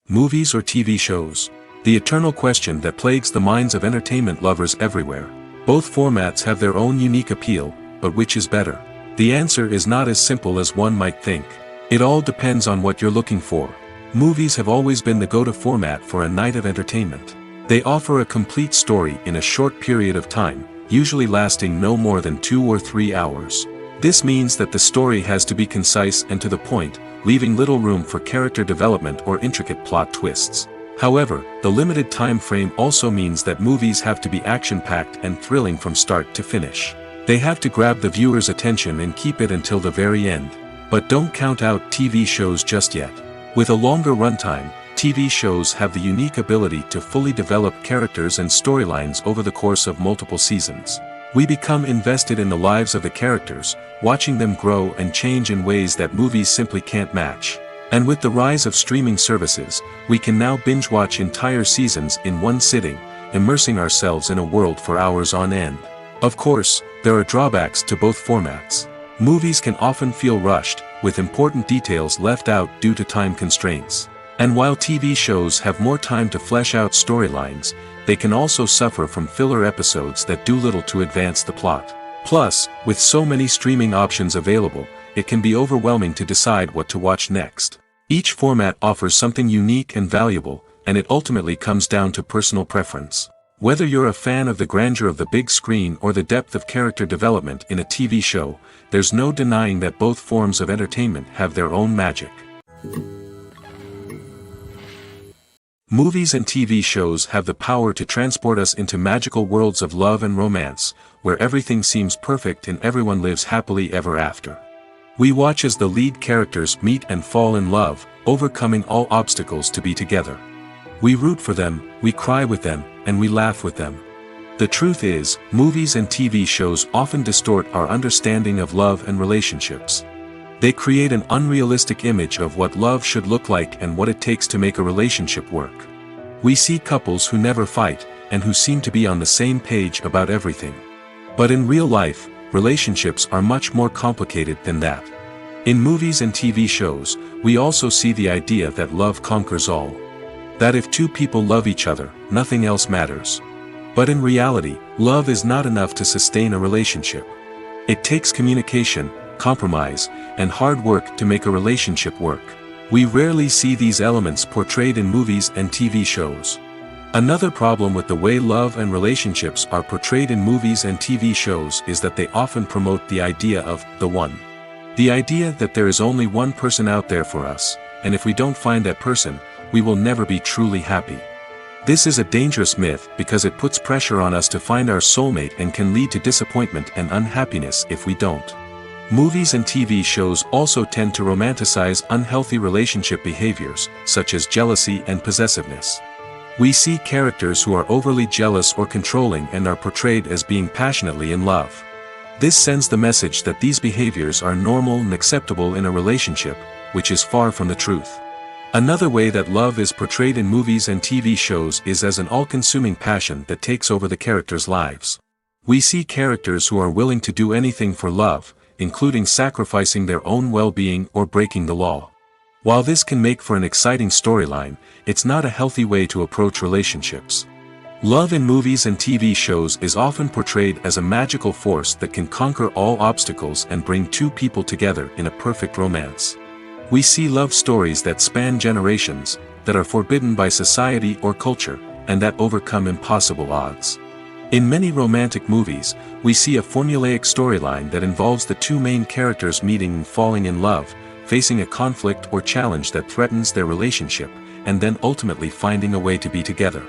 S1: Movies or TV shows? The eternal question that plagues the minds of entertainment lovers everywhere. Both formats have their own unique appeal, but which is better? The answer is not as simple as one might think. It all depends on what you're looking for. Movies have always been the go-to format for a night of entertainment. They offer a complete story in a short period of time, usually lasting no more than 2 or 3 hours. This means that the story has to be concise and to the point, leaving little room for character development or intricate plot twists. However, the limited time frame also means that movies have to be action-packed and thrilling from start to finish. They have to grab the viewer's attention and keep it until the very end. But don't count out TV shows just yet. With a longer runtime, TV shows have the unique ability to fully develop characters and storylines over the course of multiple seasons. We become invested in the lives of the characters, watching them grow and change in ways that movies simply can't match. And with the rise of streaming services, we can now binge-watch entire seasons in one sitting, immersing ourselves in a world for hours on end. Of course, there are drawbacks to both formats. Movies can often feel rushed, with important details left out due to time constraints. And while TV shows have more time to flesh out storylines, they can also suffer from filler episodes that do little to advance the plot. Plus, with so many streaming options available, it can be overwhelming to decide what to watch next. Each format offers something unique and valuable, and it ultimately comes down to personal preference. Whether you're a fan of the grandeur of the big screen or the depth of character development in a TV show, there's no denying that both forms of entertainment have their own magic. Movies and TV shows have the power to transport us into magical worlds of love and romance, where everything seems perfect and everyone lives happily ever after. We watch as the lead characters meet and fall in love, overcoming all obstacles to be together. We root for them, we cry with them, and we laugh with them. The truth is, movies and TV shows often distort our understanding of love and relationships. They create an unrealistic image of what love should look like and what it takes to make a relationship work. We see couples who never fight, and who seem to be on the same page about everything. But in real life, relationships are much more complicated than that. In movies and TV shows, we also see the idea that love conquers all. That if two people love each other, nothing else matters. But in reality, love is not enough to sustain a relationship. It takes communication, compromise, and hard work to make a relationship work. We rarely see these elements portrayed in movies and TV shows. Another problem with the way love and relationships are portrayed in movies and TV shows is that they often promote the idea of the one. The idea that there is only one person out there for us, and if we don't find that person, we will never be truly happy. This is a dangerous myth because it puts pressure on us to find our soulmate and can lead to disappointment and unhappiness if we don't. Movies and TV shows also tend to romanticize unhealthy relationship behaviors, such as jealousy and possessiveness. We see characters who are overly jealous or controlling and are portrayed as being passionately in love. This sends the message that these behaviors are normal and acceptable in a relationship, which is far from the truth. Another way that love is portrayed in movies and TV shows is as an all-consuming passion that takes over the characters' lives. We see characters who are willing to do anything for love, including sacrificing their own well-being or breaking the law. While this can make for an exciting storyline, it's not a healthy way to approach relationships. Love in movies and TV shows is often portrayed as a magical force that can conquer all obstacles and bring two people together in a perfect romance. We see love stories that span generations, that are forbidden by society or culture, and that overcome impossible odds. In many romantic movies, we see a formulaic storyline that involves the two main characters meeting and falling in love, facing a conflict or challenge that threatens their relationship, and then ultimately finding a way to be together.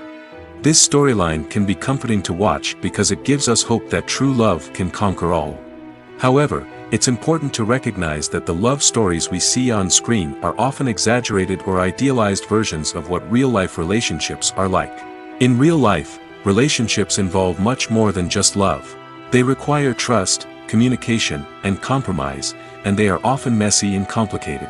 S1: This storyline can be comforting to watch because it gives us hope that true love can conquer all. However, it's important to recognize that the love stories we see on screen are often exaggerated or idealized versions of what real-life relationships are like. In real life, relationships involve much more than just love. They require trust, communication, and compromise, and they are often messy and complicated.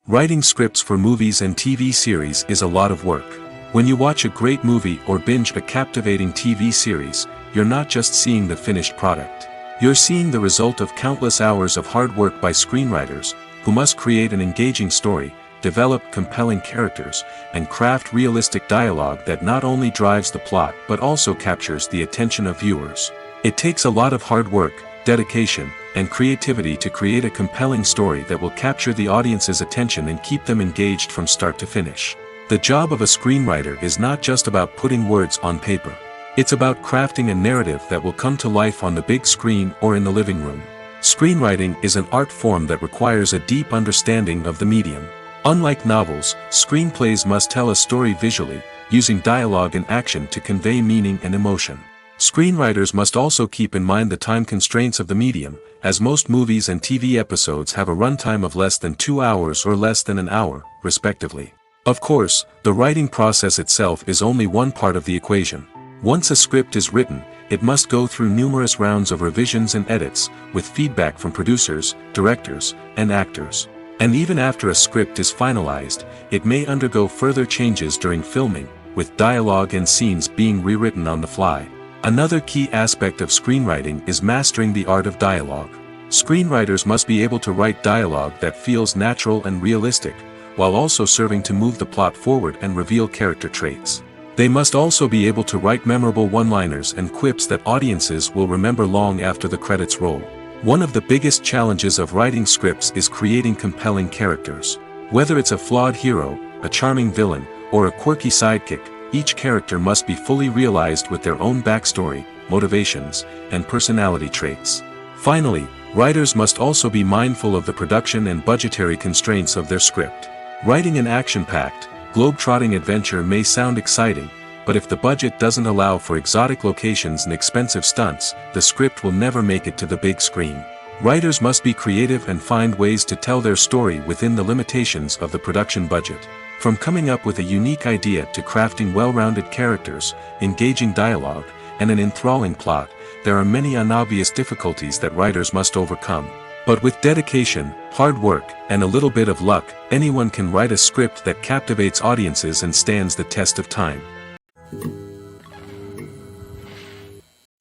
S1: Writing scripts for movies and TV series is a lot of work. When you watch a great movie or binge a captivating TV series, you're not just seeing the finished product. You're seeing the result of countless hours of hard work by screenwriters, who must create an engaging story, develop compelling characters, and craft realistic dialogue that not only drives the plot but also captures the attention of viewers. It takes a lot of hard work, dedication, and creativity to create a compelling story that will capture the audience's attention and keep them engaged from start to finish. The job of a screenwriter is not just about putting words on paper. It's about crafting a narrative that will come to life on the big screen or in the living room. Screenwriting is an art form that requires a deep understanding of the medium. Unlike novels, screenplays must tell a story visually, using dialogue and action to convey meaning and emotion. Screenwriters must also keep in mind the time constraints of the medium, as most movies and TV episodes have a runtime of less than 2 hours or less than an hour, respectively. Of course, the writing process itself is only one part of the equation. Once a script is written, it must go through numerous rounds of revisions and edits, with feedback from producers, directors, and actors. And even after a script is finalized, it may undergo further changes during filming, with dialogue and scenes being rewritten on the fly. Another key aspect of screenwriting is mastering the art of dialogue. Screenwriters must be able to write dialogue that feels natural and realistic, while also serving to move the plot forward and reveal character traits. They must also be able to write memorable one-liners and quips that audiences will remember long after the credits roll. One of the biggest challenges of writing scripts is creating compelling characters. Whether it's a flawed hero, a charming villain, or a quirky sidekick, each character must be fully realized with their own backstory, motivations, and personality traits. Finally, writers must also be mindful of the production and budgetary constraints of their script. Writing an action-packed, globe-trotting adventure may sound exciting, but if the budget doesn't allow for exotic locations and expensive stunts, the script will never make it to the big screen. Writers must be creative and find ways to tell their story within the limitations of the production budget. From coming up with a unique idea to crafting well-rounded characters, engaging dialogue, and an enthralling plot, there are many unobvious difficulties that writers must overcome. But with dedication, hard work, and a little bit of luck, anyone can write a script that captivates audiences and stands the test of time.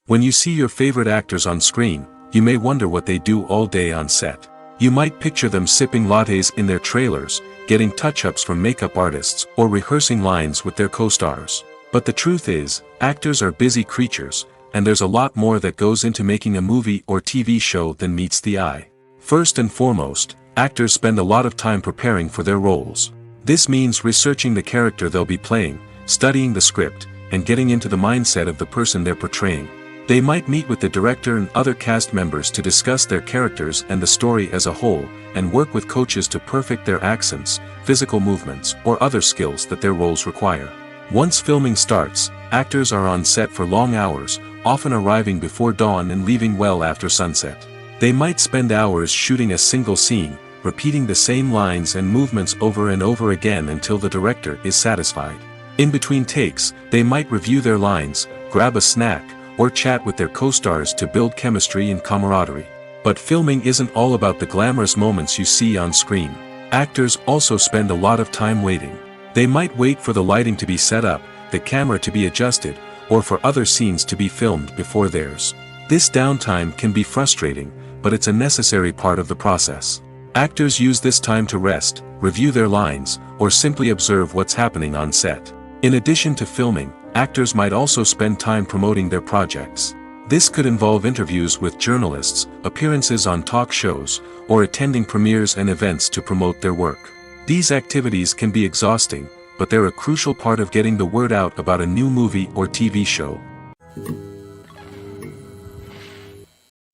S1: When you see your favorite actors on screen, you may wonder what they do all day on set. You might picture them sipping lattes in their trailers, getting touch-ups from makeup artists, or rehearsing lines with their co-stars. But the truth is, actors are busy creatures, and there's a lot more that goes into making a movie or TV show than meets the eye. First and foremost, actors spend a lot of time preparing for their roles. This means researching the character they'll be playing, studying the script, and getting into the mindset of the person they're portraying. They might meet with the director and other cast members to discuss their characters and the story as a whole, and work with coaches to perfect their accents, physical movements, or other skills that their roles require. Once filming starts, actors are on set for long hours, often arriving before dawn and leaving well after sunset. They might spend hours shooting a single scene, repeating the same lines and movements over and over again until the director is satisfied. In between takes, they might review their lines, grab a snack, or chat with their co-stars to build chemistry and camaraderie. But filming isn't all about the glamorous moments you see on screen. Actors also spend a lot of time waiting. They might wait for the lighting to be set up, the camera to be adjusted, or for other scenes to be filmed before theirs. This downtime can be frustrating, but it's a necessary part of the process. Actors use this time to rest, review their lines, or simply observe what's happening on set. In addition to filming, actors might also spend time promoting their projects. This could involve interviews with journalists, appearances on talk shows, or attending premieres and events to promote their work. These activities can be exhausting, but they're a crucial part of getting the word out about a new movie or TV show.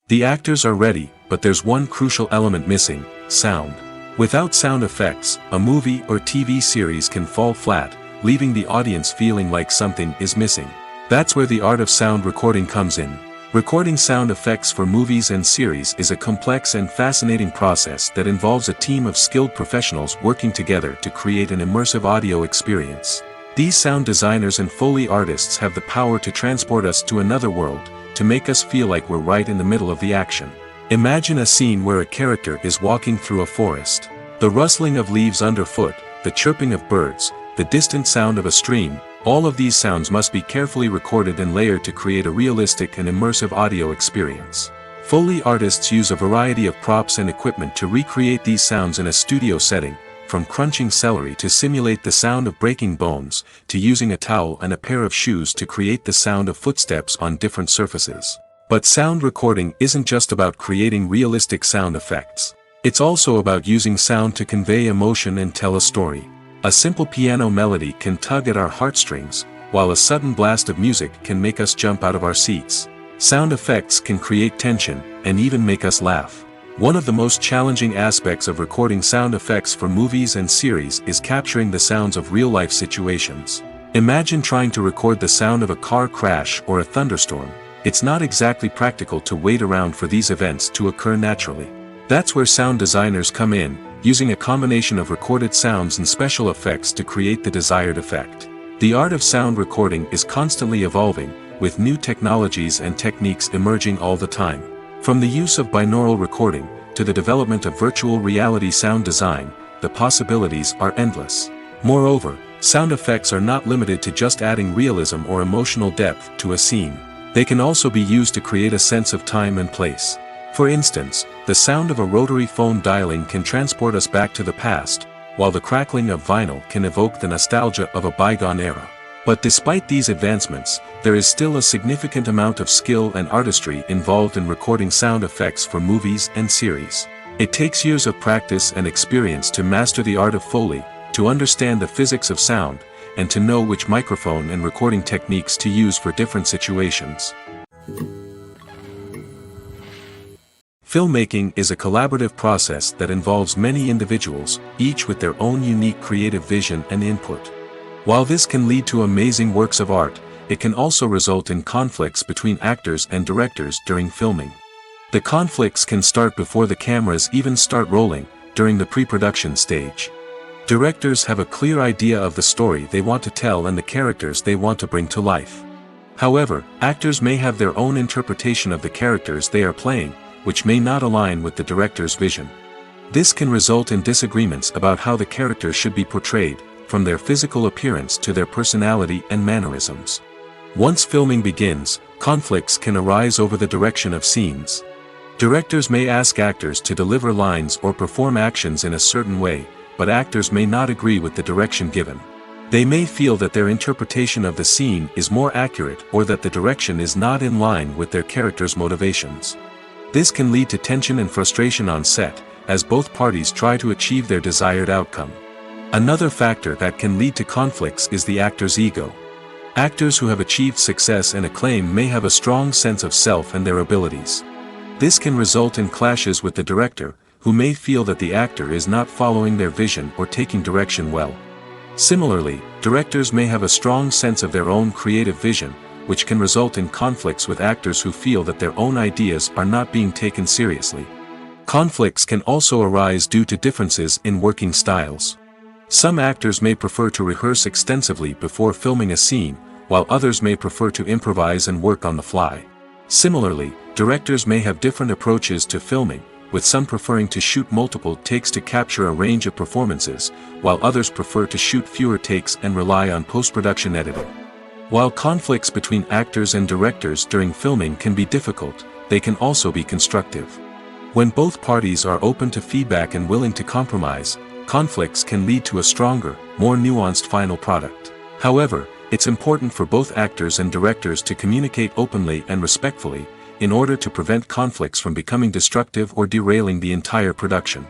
S1: The actors are ready, but there's one crucial element missing: sound. Without sound effects, a movie or TV series can fall flat, leaving the audience feeling like something is missing. That's where the art of sound recording comes in. Recording sound effects for movies and series is a complex and fascinating process that involves a team of skilled professionals working together to create an immersive audio experience. These sound designers and Foley artists have the power to transport us to another world, to make us feel like we're right in the middle of the action. Imagine a scene where a character is walking through a forest. The rustling of leaves underfoot, the chirping of birds, the distant sound of a stream, all of these sounds must be carefully recorded and layered to create a realistic and immersive audio experience. Foley artists use a variety of props and equipment to recreate these sounds in a studio setting, from crunching celery to simulate the sound of breaking bones, to using a towel and a pair of shoes to create the sound of footsteps on different surfaces. But sound recording isn't just about creating realistic sound effects. It's also about using sound to convey emotion and tell a story. A simple piano melody can tug at our heartstrings, while a sudden blast of music can make us jump out of our seats. Sound effects can create tension, and even make us laugh. One of the most challenging aspects of recording sound effects for movies and series is capturing the sounds of real-life situations. Imagine trying to record the sound of a car crash or a thunderstorm. It's not exactly practical to wait around for these events to occur naturally. That's where sound designers come in, using a combination of recorded sounds and special effects to create the desired effect. The art of sound recording is constantly evolving, with new technologies and techniques emerging all the time. From the use of binaural recording, to the development of virtual reality sound design, the possibilities are endless. Moreover, sound effects are not limited to just adding realism or emotional depth to a scene. They can also be used to create a sense of time and place. For instance, the sound of a rotary phone dialing can transport us back to the past, while the crackling of vinyl can evoke the nostalgia of a bygone era. But despite these advancements, there is still a significant amount of skill and artistry involved in recording sound effects for movies and series. It takes years of practice and experience to master the art of Foley, to understand the physics of sound, and to know which microphone and recording techniques to use for different situations. Filmmaking is a collaborative process that involves many individuals, each with their own unique creative vision and input. While this can lead to amazing works of art, it can also result in conflicts between actors and directors during filming. The conflicts can start before the cameras even start rolling, during the pre-production stage. Directors have a clear idea of the story they want to tell and the characters they want to bring to life. However, actors may have their own interpretation of the characters they are playing, which may not align with the director's vision. This can result in disagreements about how the characters should be portrayed, from their physical appearance to their personality and mannerisms. Once filming begins, conflicts can arise over the direction of scenes. Directors may ask actors to deliver lines or perform actions in a certain way, but actors may not agree with the direction given. They may feel that their interpretation of the scene is more accurate or that the direction is not in line with their character's motivations. This can lead to tension and frustration on set, as both parties try to achieve their desired outcome. Another factor that can lead to conflicts is the actor's ego. Actors who have achieved success and acclaim may have a strong sense of self and their abilities. This can result in clashes with the director, who may feel that the actor is not following their vision or taking direction well. Similarly, directors may have a strong sense of their own creative vision, which can result in conflicts with actors who feel that their own ideas are not being taken seriously. Conflicts can also arise due to differences in working styles. Some actors may prefer to rehearse extensively before filming a scene, while others may prefer to improvise and work on the fly. Similarly, directors may have different approaches to filming, with some preferring to shoot multiple takes to capture a range of performances, while others prefer to shoot fewer takes and rely on post-production editing. While conflicts between actors and directors during filming can be difficult, they can also be constructive. When both parties are open to feedback and willing to compromise, conflicts can lead to a stronger, more nuanced final product. However, it's important for both actors and directors to communicate openly and respectfully, in order to prevent conflicts from becoming destructive or derailing the entire production.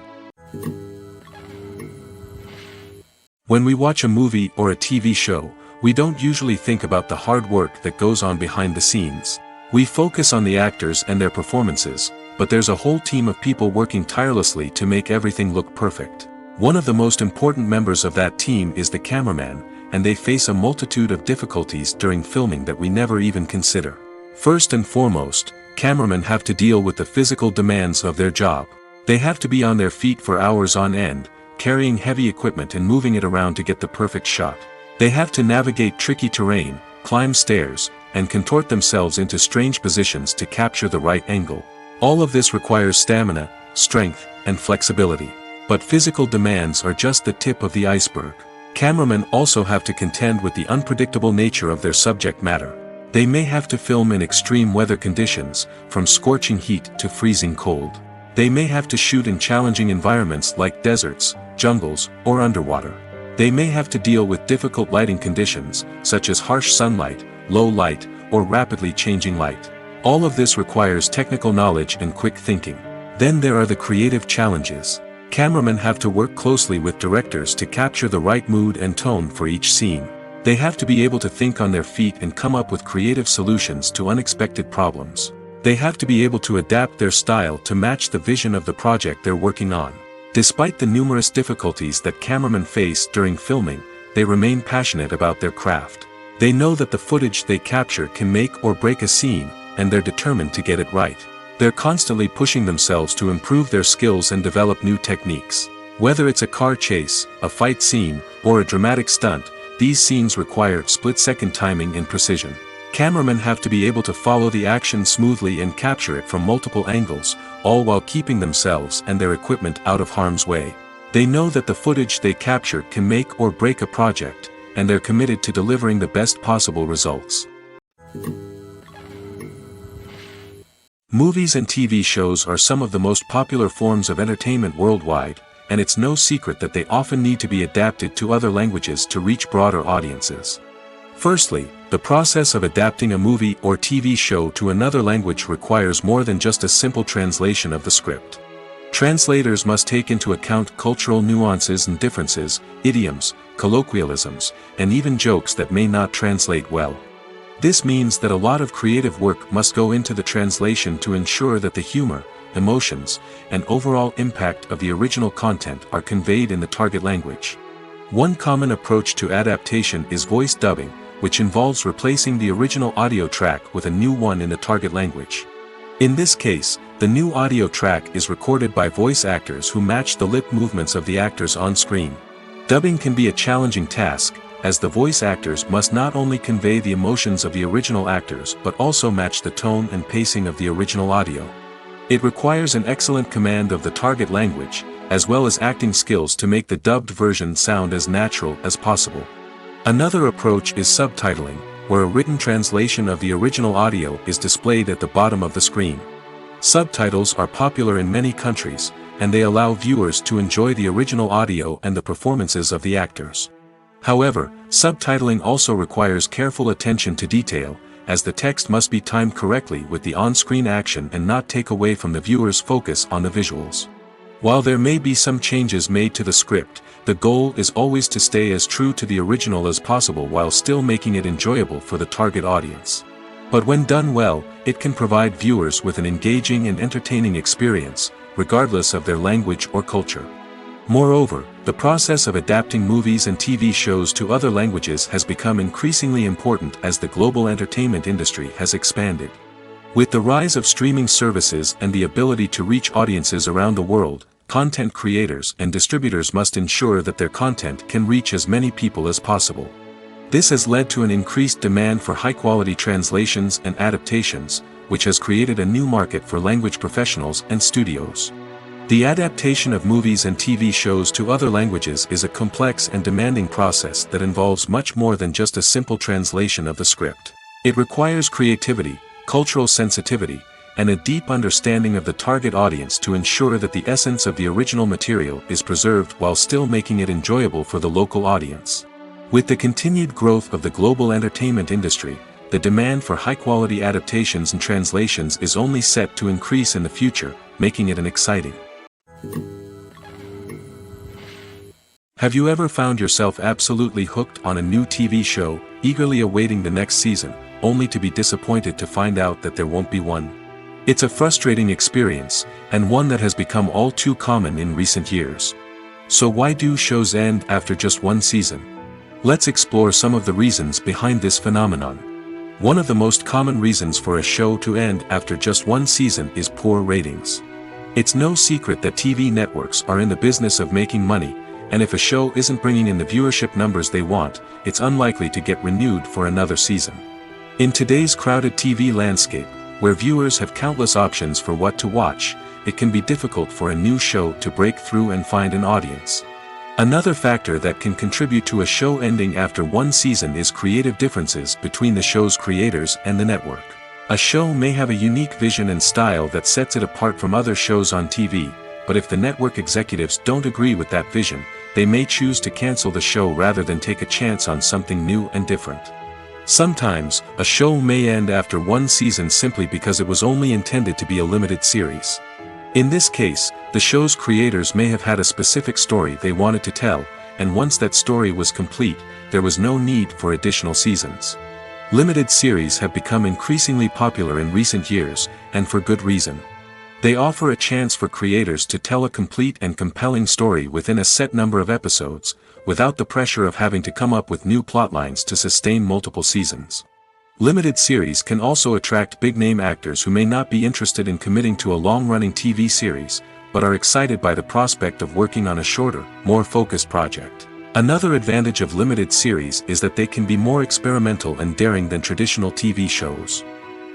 S1: When we watch a movie or a TV show, we don't usually think about the hard work that goes on behind the scenes. We focus on the actors and their performances, but there's a whole team of people working tirelessly to make everything look perfect. One of the most important members of that team is the cameraman, and they face a multitude of difficulties during filming that we never even consider. First and foremost, cameramen have to deal with the physical demands of their job. They have to be on their feet for hours on end, carrying heavy equipment and moving it around to get the perfect shot. They have to navigate tricky terrain, climb stairs, and contort themselves into strange positions to capture the right angle. All of this requires stamina, strength, and flexibility. But physical demands are just the tip of the iceberg. Cameramen also have to contend with the unpredictable nature of their subject matter. They may have to film in extreme weather conditions, from scorching heat to freezing cold. They may have to shoot in challenging environments like deserts, jungles, or underwater. They may have to deal with difficult lighting conditions, such as harsh sunlight, low light, or rapidly changing light. All of this requires technical knowledge and quick thinking. Then there are the creative challenges. Cameramen have to work closely with directors to capture the right mood and tone for each scene. They have to be able to think on their feet and come up with creative solutions to unexpected problems. They have to be able to adapt their style to match the vision of the project they're working on. Despite the numerous difficulties that cameramen face during filming, they remain passionate about their craft. They know that the footage they capture can make or break a scene, and they're determined to get it right. They're constantly pushing themselves to improve their skills and develop new techniques. Whether it's a car chase, a fight scene, or a dramatic stunt, these scenes require split-second timing and precision. Cameramen have to be able to follow the action smoothly and capture it from multiple angles, all while keeping themselves and their equipment out of harm's way. They know that the footage they capture can make or break a project, and they're committed to delivering the best possible results. Movies and TV shows are some of the most popular forms of entertainment worldwide, and it's no secret that they often need to be adapted to other languages to reach broader audiences. Firstly, the process of adapting a movie or TV show to another language requires more than just a simple translation of the script. Translators must take into account cultural nuances and differences, idioms, colloquialisms, and even jokes that may not translate well. This means that a lot of creative work must go into the translation to ensure that the humor, emotions, and overall impact of the original content are conveyed in the target language. One common approach to adaptation is voice dubbing, which involves replacing the original audio track with a new one in the target language. In this case, the new audio track is recorded by voice actors who match the lip movements of the actors on screen. Dubbing can be a challenging task, as the voice actors must not only convey the emotions of the original actors but also match the tone and pacing of the original audio. It requires an excellent command of the target language, as well as acting skills to make the dubbed version sound as natural as possible. Another approach is subtitling, where a written translation of the original audio is displayed at the bottom of the screen. Subtitles are popular in many countries, and they allow viewers to enjoy the original audio and the performances of the actors. However, subtitling also requires careful attention to detail, as the text must be timed correctly with the on-screen action and not take away from the viewer's focus on the visuals. While there may be some changes made to the script, the goal is always to stay as true to the original as possible while still making it enjoyable for the target audience. But when done well, it can provide viewers with an engaging and entertaining experience, regardless of their language or culture. Moreover, the process of adapting movies and TV shows to other languages has become increasingly important as the global entertainment industry has expanded. With the rise of streaming services and the ability to reach audiences around the world, content creators and distributors must ensure that their content can reach as many people as possible. This has led to an increased demand for high-quality translations and adaptations, which has created a new market for language professionals and studios. The adaptation of movies and TV shows to other languages is a complex and demanding process that involves much more than just a simple translation of the script. It requires creativity, cultural sensitivity, and a deep understanding of the target audience to ensure that the essence of the original material is preserved while still making it enjoyable for the local audience. With the continued growth of the global entertainment industry, the demand for high-quality adaptations and translations is only set to increase in the future, making it an exciting. Have you ever found yourself absolutely hooked on a new TV show, eagerly awaiting the next season, only to be disappointed to find out that there won't be one? It's a frustrating experience, and one that has become all too common in recent years. So why do shows end after just one season? Let's explore some of the reasons behind this phenomenon. One of the most common reasons for a show to end after just one season is poor ratings. It's no secret that TV networks are in the business of making money, and if a show isn't bringing in the viewership numbers they want, it's unlikely to get renewed for another season. In today's crowded TV landscape, where viewers have countless options for what to watch, it can be difficult for a new show to break through and find an audience. Another factor that can contribute to a show ending after one season is creative differences between the show's creators and the network. A show may have a unique vision and style that sets it apart from other shows on TV, but if the network executives don't agree with that vision, they may choose to cancel the show rather than take a chance on something new and different. Sometimes, a show may end after one season simply because it was only intended to be a limited series. In this case, the show's creators may have had a specific story they wanted to tell, and once that story was complete, there was no need for additional seasons. Limited series have become increasingly popular in recent years, and for good reason. They offer a chance for creators to tell a complete and compelling story within a set number of episodes, without the pressure of having to come up with new plotlines to sustain multiple seasons. Limited series can also attract big-name actors who may not be interested in committing to a long-running TV series, but are excited by the prospect of working on a shorter, more focused project. Another advantage of limited series is that they can be more experimental and daring than traditional TV shows.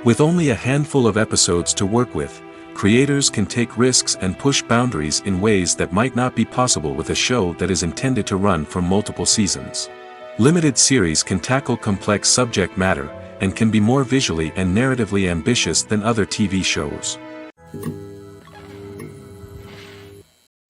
S1: With only a handful of episodes to work with, creators can take risks and push boundaries in ways that might not be possible with a show that is intended to run for multiple seasons. Limited series can tackle complex subject matter, and can be more visually and narratively ambitious than other TV shows.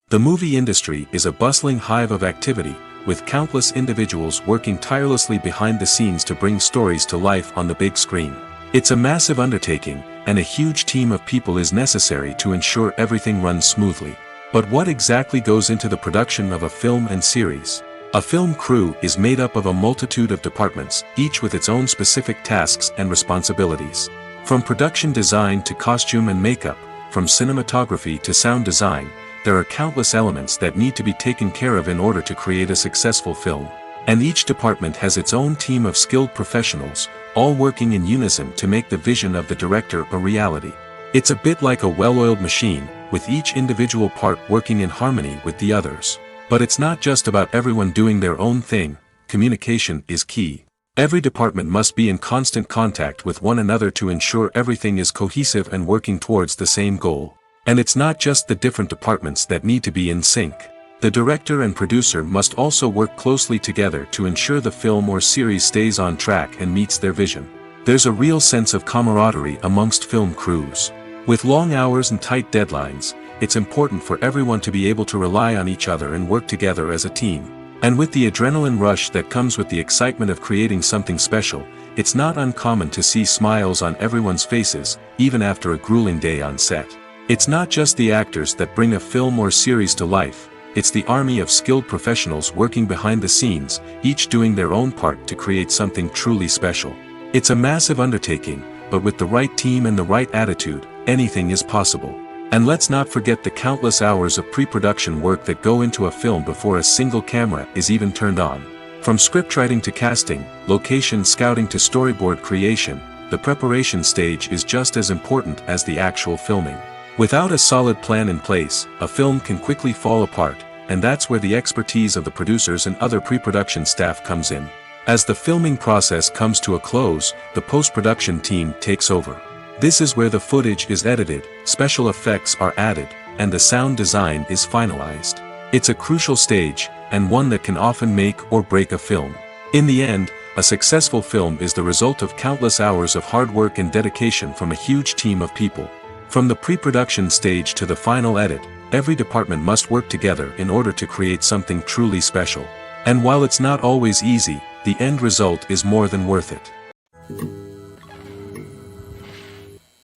S1: The movie industry is a bustling hive of activity, with countless individuals working tirelessly behind the scenes to bring stories to life on the big screen. It's a massive undertaking, and a huge team of people is necessary to ensure everything runs smoothly. But what exactly goes into the production of a film and series? A film crew is made up of a multitude of departments, each with its own specific tasks and responsibilities. From production design to costume and makeup, from cinematography to sound design, there are countless elements that need to be taken care of in order to create a successful film. And each department has its own team of skilled professionals, all working in unison to make the vision of the director a reality. It's a bit like a well-oiled machine, with each individual part working in harmony with the others. But it's not just about everyone doing their own thing. Communication is key. Every department must be in constant contact with one another to ensure everything is cohesive and working towards the same goal. And it's not just the different departments that need to be in sync. The director and producer must also work closely together to ensure the film or series stays on track and meets their vision. There's a real sense of camaraderie amongst film crews. With long hours and tight deadlines, it's important for everyone to be able to rely on each other and work together as a team. And with the adrenaline rush that comes with the excitement of creating something special, it's not uncommon to see smiles on everyone's faces, even after a grueling day on set. It's not just the actors that bring a film or series to life, it's the army of skilled professionals working behind the scenes, each doing their own part to create something truly special. It's a massive undertaking, but with the right team and the right attitude, anything is possible. And let's not forget the countless hours of pre-production work that go into a film before a single camera is even turned on. From scriptwriting to casting, location scouting to storyboard creation, the preparation stage is just as important as the actual filming. Without a solid plan in place, a film can quickly fall apart, and that's where the expertise of the producers and other pre-production staff comes in. As the filming process comes to a close, the post-production team takes over. This is where the footage is edited, special effects are added, and the sound design is finalized. It's a crucial stage, and one that can often make or break a film. In the end, a successful film is the result of countless hours of hard work and dedication from a huge team of people. From the pre-production stage to the final edit, every department must work together in order to create something truly special. And while it's not always easy, the end result is more than worth it.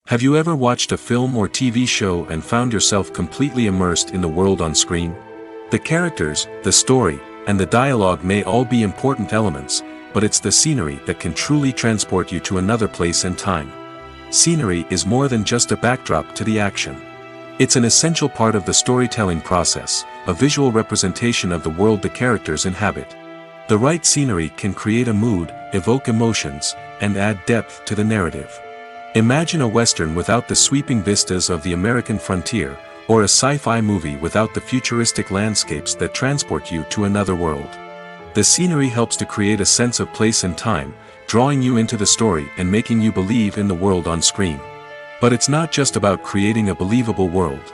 S1: Have you ever watched a film or TV show and found yourself completely immersed in the world on screen? The characters, the story, and the dialogue may all be important elements, but it's the scenery that can truly transport you to another place and time. Scenery is more than just a backdrop to the action. It's an essential part of the storytelling process, a visual representation of the world the characters inhabit. The right scenery can create a mood, evoke emotions, and add depth to the narrative. Imagine a Western without the sweeping vistas of the American frontier, or a sci-fi movie without the futuristic landscapes that transport you to another world. The scenery helps to create a sense of place and time, drawing you into the story and making you believe in the world on screen. But it's not just about creating a believable world.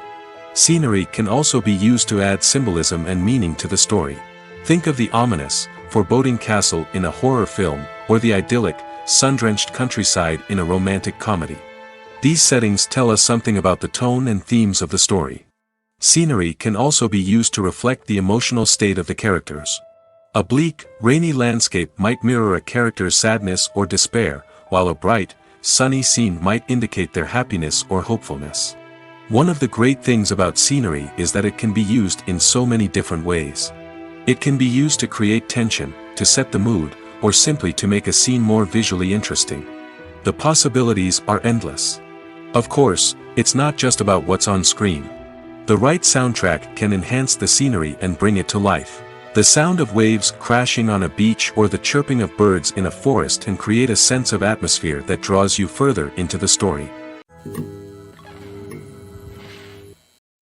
S1: Scenery can also be used to add symbolism and meaning to the story. Think of the ominous, foreboding castle in a horror film, or the idyllic, sun-drenched countryside in a romantic comedy. These settings tell us something about the tone and themes of the story. Scenery can also be used to reflect the emotional state of the characters. A bleak, rainy landscape might mirror a character's sadness or despair, while a bright, sunny scene might indicate their happiness or hopefulness. One of the great things about scenery is that it can be used in so many different ways. It can be used to create tension, to set the mood, or simply to make a scene more visually interesting. The possibilities are endless. Of course, it's not just about what's on screen. The right soundtrack can enhance the scenery and bring it to life. The sound of waves crashing on a beach or the chirping of birds in a forest can create a sense of atmosphere that draws you further into the story.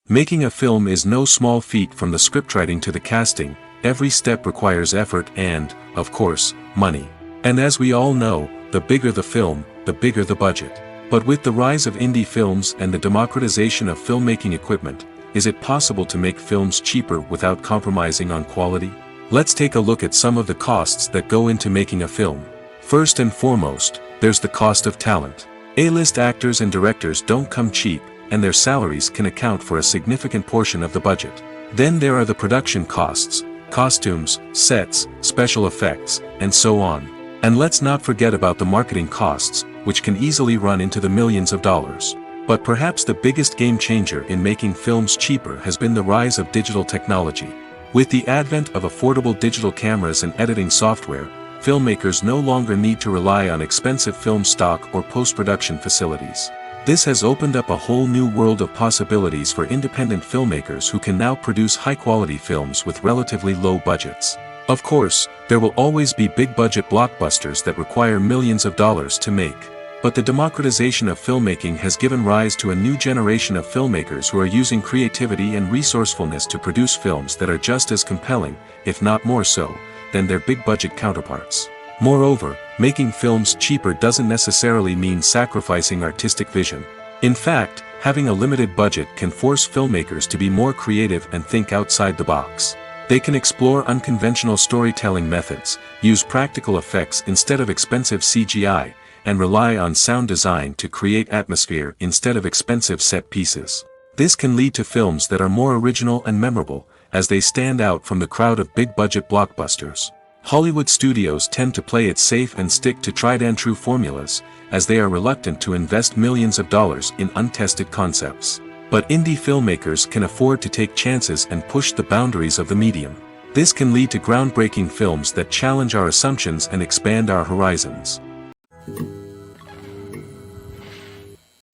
S1: Making a film is no small feat. From the scriptwriting to the casting, every step requires effort and, of course, money. And as we all know, the bigger the film, the bigger the budget. But with the rise of indie films and the democratization of filmmaking equipment, is it possible to make films cheaper without compromising on quality? Let's take a look at some of the costs that go into making a film. First and foremost, there's the cost of talent. A-list actors and directors don't come cheap, and their salaries can account for a significant portion of the budget. Then there are the production costs, costumes, sets, special effects, and so on. And let's not forget about the marketing costs, which can easily run into the millions of dollars. But perhaps the biggest game changer in making films cheaper has been the rise of digital technology. With the advent of affordable digital cameras and editing software, filmmakers no longer need to rely on expensive film stock or post-production facilities. This has opened up a whole new world of possibilities for independent filmmakers who can now produce high-quality films with relatively low budgets. Of course, there will always be big-budget blockbusters that require millions of dollars to make. But the democratization of filmmaking has given rise to a new generation of filmmakers who are using creativity and resourcefulness to produce films that are just as compelling, if not more so, than their big-budget counterparts. Moreover, making films cheaper doesn't necessarily mean sacrificing artistic vision. In fact, having a limited budget can force filmmakers to be more creative and think outside the box. They can explore unconventional storytelling methods, use practical effects instead of expensive CGI, and rely on sound design to create atmosphere instead of expensive set pieces. This can lead to films that are more original and memorable, as they stand out from the crowd of big-budget blockbusters. Hollywood studios tend to play it safe and stick to tried-and-true formulas, as they are reluctant to invest millions of dollars in untested concepts. But indie filmmakers can afford to take chances and push the boundaries of the medium. This can lead to groundbreaking films that challenge our assumptions and expand our horizons.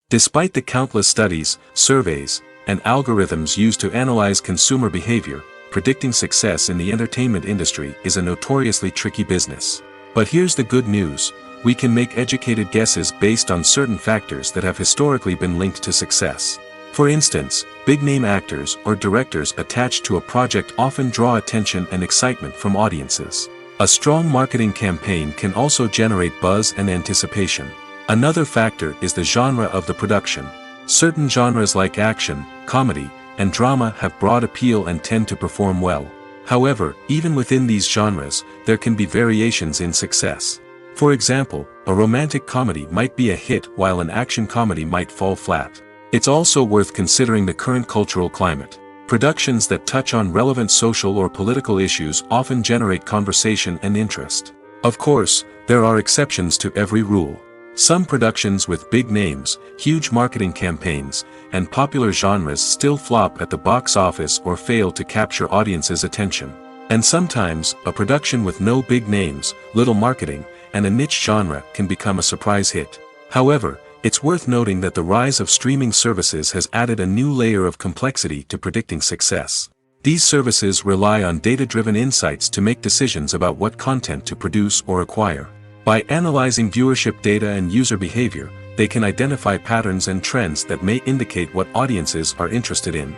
S1: Despite the countless studies, surveys, and algorithms used to analyze consumer behavior, predicting success in the entertainment industry is a notoriously tricky business. But here's the good news: we can make educated guesses based on certain factors that have historically been linked to success. For instance, big-name actors or directors attached to a project often draw attention and excitement from audiences. A strong marketing campaign can also generate buzz and anticipation. Another factor is the genre of the production. Certain genres like action, comedy, and drama have broad appeal and tend to perform well. However, even within these genres, there can be variations in success. For example, a romantic comedy might be a hit while an action comedy might fall flat. It's also worth considering the current cultural climate. Productions that touch on relevant social or political issues often generate conversation and interest. Of course, there are exceptions to every rule. Some productions with big names, huge marketing campaigns, and popular genres still flop at the box office or fail to capture audiences' attention. And sometimes, a production with no big names, little marketing, and a niche genre can become a surprise hit. However, It's worth noting that the rise of streaming services has added a new layer of complexity to predicting success. These services rely on data-driven insights to make decisions about what content to produce or acquire. By analyzing viewership data and user behavior, they can identify patterns and trends that may indicate what audiences are interested in.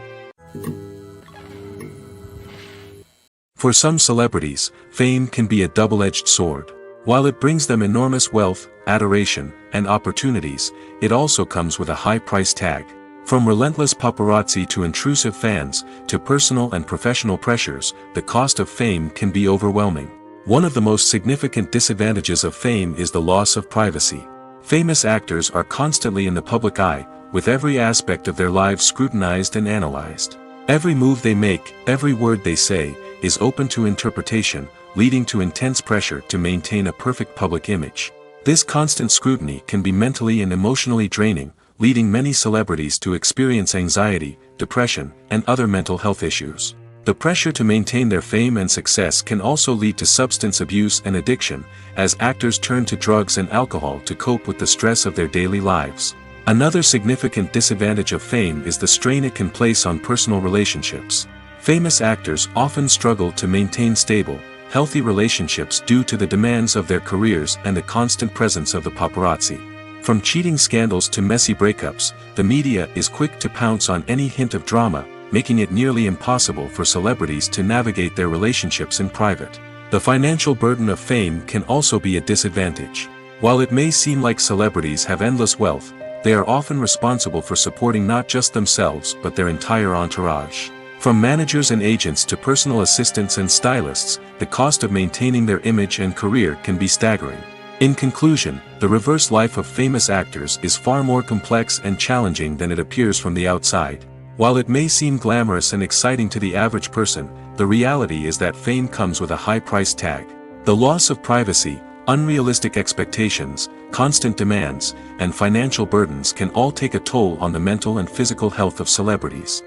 S1: For some celebrities, fame can be a double-edged sword. While it brings them enormous wealth, adoration, and opportunities, it also comes with a high price tag. From relentless paparazzi to intrusive fans, to personal and professional pressures, the cost of fame can be overwhelming. One of the most significant disadvantages of fame is the loss of privacy. Famous actors are constantly in the public eye, with every aspect of their lives scrutinized and analyzed. Every move they make, every word they say, is open to interpretation, leading to intense pressure to maintain a perfect public image. This constant scrutiny can be mentally and emotionally draining, leading many celebrities to experience anxiety, depression, and other mental health issues. The pressure to maintain their fame and success can also lead to substance abuse and addiction, as actors turn to drugs and alcohol to cope with the stress of their daily lives. Another significant disadvantage of fame is the strain it can place on personal relationships. Famous actors often struggle to maintain stable, healthy relationships due to the demands of their careers and the constant presence of the paparazzi. From cheating scandals to messy breakups, the media is quick to pounce on any hint of drama, making it nearly impossible for celebrities to navigate their relationships in private. The financial burden of fame can also be a disadvantage. While it may seem like celebrities have endless wealth, they are often responsible for supporting not just themselves but their entire entourage. From managers and agents to personal assistants and stylists, the cost of maintaining their image and career can be staggering. In conclusion, the reverse life of famous actors is far more complex and challenging than it appears from the outside. While it may seem glamorous and exciting to the average person, the reality is that fame comes with a high price tag. The loss of privacy, unrealistic expectations, constant demands, and financial burdens can all take a toll on the mental and physical health of celebrities.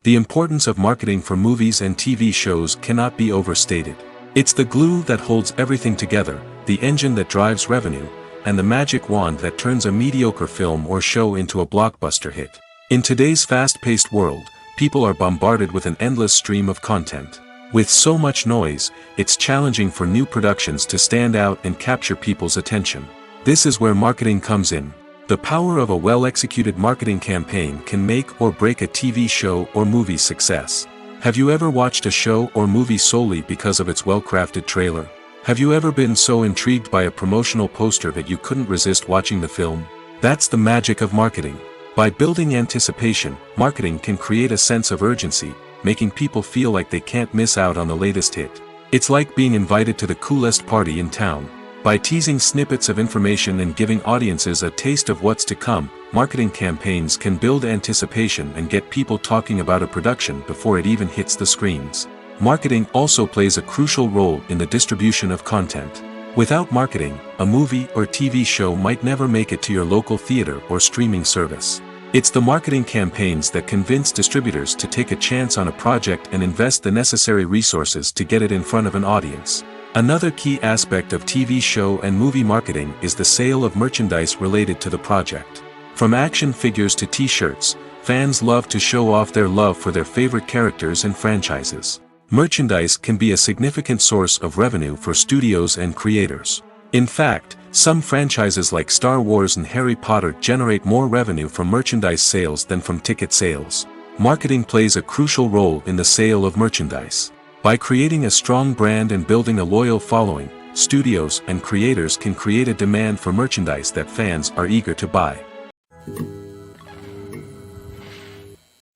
S1: The importance of marketing for movies and TV shows cannot be overstated. It's the glue that holds everything together, the engine that drives revenue, and the magic wand that turns a mediocre film or show into a blockbuster hit. In today's fast-paced world, people are bombarded with an endless stream of content. With so much noise, it's challenging for new productions to stand out and capture people's attention. This is where marketing comes in. The power of a well-executed marketing campaign can make or break a TV show or movie's success. Have you ever watched a show or movie solely because of its well-crafted trailer? Have you ever been so intrigued by a promotional poster that you couldn't resist watching the film? That's the magic of marketing. By building anticipation, marketing can create a sense of urgency, making people feel like they can't miss out on the latest hit. It's like being invited to the coolest party in town. By teasing snippets of information and giving audiences a taste of what's to come, marketing campaigns can build anticipation and get people talking about a production before it even hits the screens. Marketing also plays a crucial role in the distribution of content. Without marketing, a movie or TV show might never make it to your local theater or streaming service. It's the marketing campaigns that convince distributors to take a chance on a project and invest the necessary resources to get it in front of an audience. Another key aspect of TV show and movie marketing is the sale of merchandise related to the project. From action figures to t-shirts, fans love to show off their love for their favorite characters and franchises. Merchandise can be a significant source of revenue for studios and creators. In fact, some franchises like Star Wars and Harry Potter generate more revenue from merchandise sales than from ticket sales. Marketing plays a crucial role in the sale of merchandise. By creating a strong brand and building a loyal following, studios and creators can create a demand for merchandise that fans are eager to buy.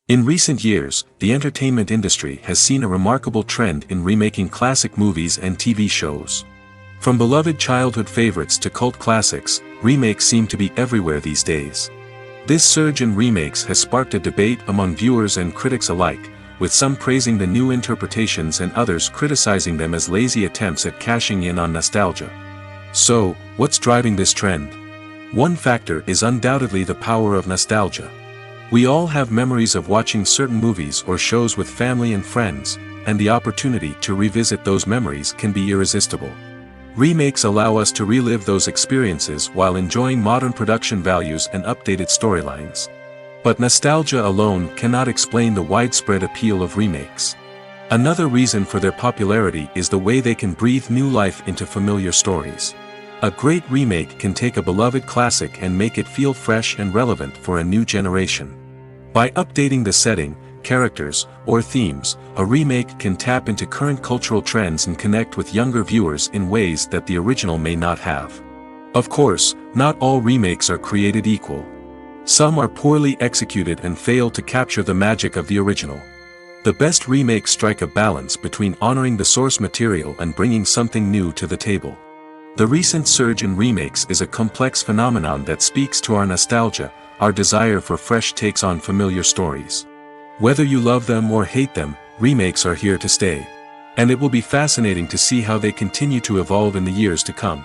S1: In recent years, the entertainment industry has seen a remarkable trend in remaking classic movies and TV shows. From beloved childhood favorites to cult classics, remakes seem to be everywhere these days. This surge in remakes has sparked a debate among viewers and critics alike, with some praising the new interpretations and others criticizing them as lazy attempts at cashing in on nostalgia. So, what's driving this trend? One factor is undoubtedly the power of nostalgia. We all have memories of watching certain movies or shows with family and friends, and the opportunity to revisit those memories can be irresistible. Remakes allow us to relive those experiences while enjoying modern production values and updated storylines. But nostalgia alone cannot explain the widespread appeal of remakes. Another reason for their popularity is the way they can breathe new life into familiar stories. A great remake can take a beloved classic and make it feel fresh and relevant for a new generation. By updating the setting, characters, or themes, a remake can tap into current cultural trends and connect with younger viewers in ways that the original may not have. Of course, not all remakes are created equal. Some are poorly executed and fail to capture the magic of the original. The best remakes strike a balance between honoring the source material and bringing something new to the table. The recent surge in remakes is a complex phenomenon that speaks to our nostalgia, our desire for fresh takes on familiar stories. Whether you love them or hate them, remakes are here to stay. And it will be fascinating to see how they continue to evolve in the years to come.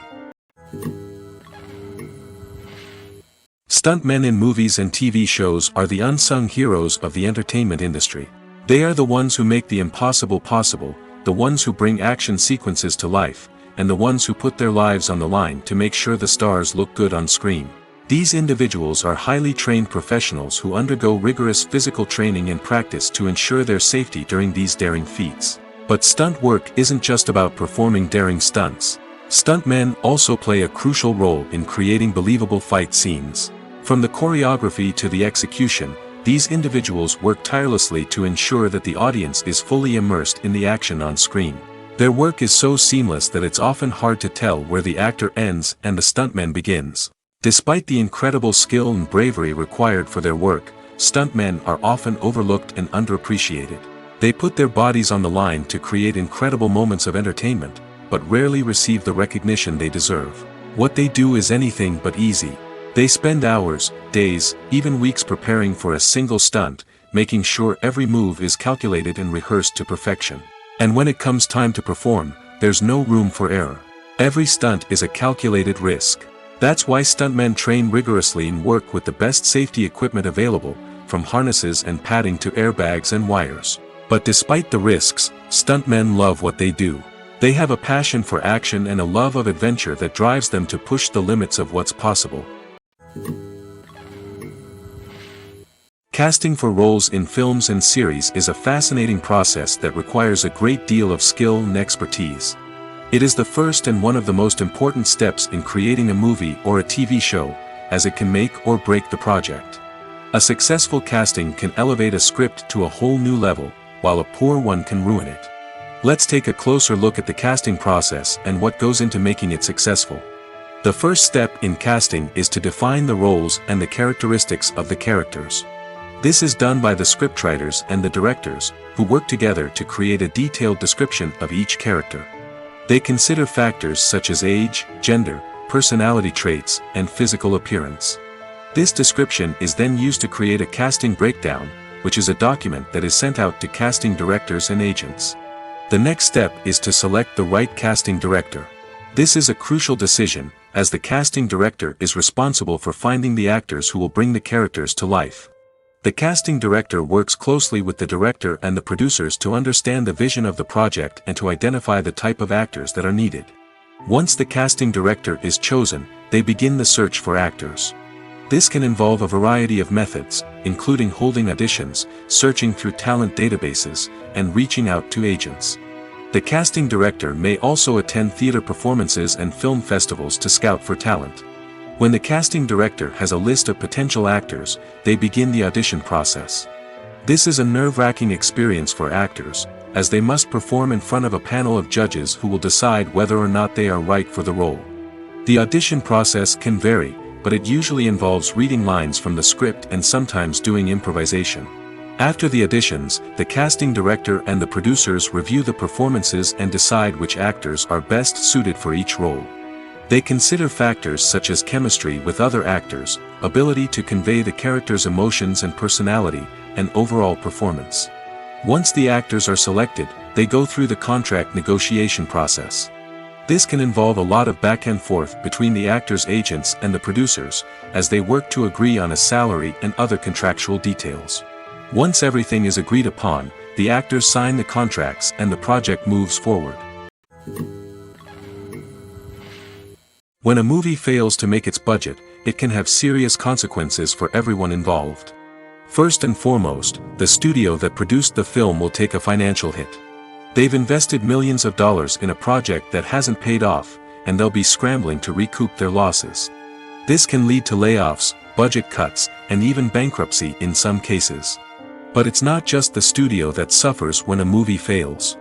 S1: Stuntmen in movies and TV shows are the unsung heroes of the entertainment industry. They are the ones who make the impossible possible, the ones who bring action sequences to life, and the ones who put their lives on the line to make sure the stars look good on screen. These individuals are highly trained professionals who undergo rigorous physical training and practice to ensure their safety during these daring feats. But stunt work isn't just about performing daring stunts. Stuntmen also play a crucial role in creating believable fight scenes. From the choreography to the execution, these individuals work tirelessly to ensure that the audience is fully immersed in the action on screen. Their work is so seamless that it's often hard to tell where the actor ends and the stuntman begins. Despite the incredible skill and bravery required for their work, stuntmen are often overlooked and underappreciated. They put their bodies on the line to create incredible moments of entertainment, but rarely receive the recognition they deserve. What they do is anything but easy. They spend hours, days, even weeks preparing for a single stunt, making sure every move is calculated and rehearsed to perfection. And when it comes time to perform, there's no room for error. Every stunt is a calculated risk. That's why stuntmen train rigorously and work with the best safety equipment available, from harnesses and padding to airbags and wires. But despite the risks, stuntmen love what they do. They have a passion for action and a love of adventure that drives them to push the limits of what's possible. Casting for roles in films and series is a fascinating process that requires a great deal of skill and expertise. It is the first and one of the most important steps in creating a movie or a TV show, as it can make or break the project. A successful casting can elevate a script to a whole new level, while a poor one can ruin it. Let's take a closer look at the casting process and what goes into making it successful. The first step in casting is to define the roles and the characteristics of the characters. This is done by the scriptwriters and the directors, who work together to create a detailed description of each character. They consider factors such as age, gender, personality traits, and physical appearance. This description is then used to create a casting breakdown, which is a document that is sent out to casting directors and agents. The next step is to select the right casting director. This is a crucial decision, as the casting director is responsible for finding the actors who will bring the characters to life. The casting director works closely with the director and the producers to understand the vision of the project and to identify the type of actors that are needed. Once the casting director is chosen, they begin the search for actors. This can involve a variety of methods, including holding auditions, searching through talent databases, and reaching out to agents. The casting director may also attend theater performances and film festivals to scout for talent. When the casting director has a list of potential actors, they begin the audition process. This is a nerve-wracking experience for actors, as they must perform in front of a panel of judges who will decide whether or not they are right for the role. The audition process can vary, but it usually involves reading lines from the script and sometimes doing improvisation. After the auditions, the casting director and the producers review the performances and decide which actors are best suited for each role. They consider factors such as chemistry with other actors, ability to convey the character's emotions and personality, and overall performance. Once the actors are selected, they go through the contract negotiation process. This can involve a lot of back and forth between the actors' agents and the producers, as they work to agree on a salary and other contractual details. Once everything is agreed upon, the actors sign the contracts and the project moves forward. When a movie fails to make its budget, it can have serious consequences for everyone involved. First and foremost, the studio that produced the film will take a financial hit. They've invested millions of dollars in a project that hasn't paid off, and they'll be scrambling to recoup their losses. This can lead to layoffs, budget cuts, and even bankruptcy in some cases. But it's not just the studio that suffers when a movie fails.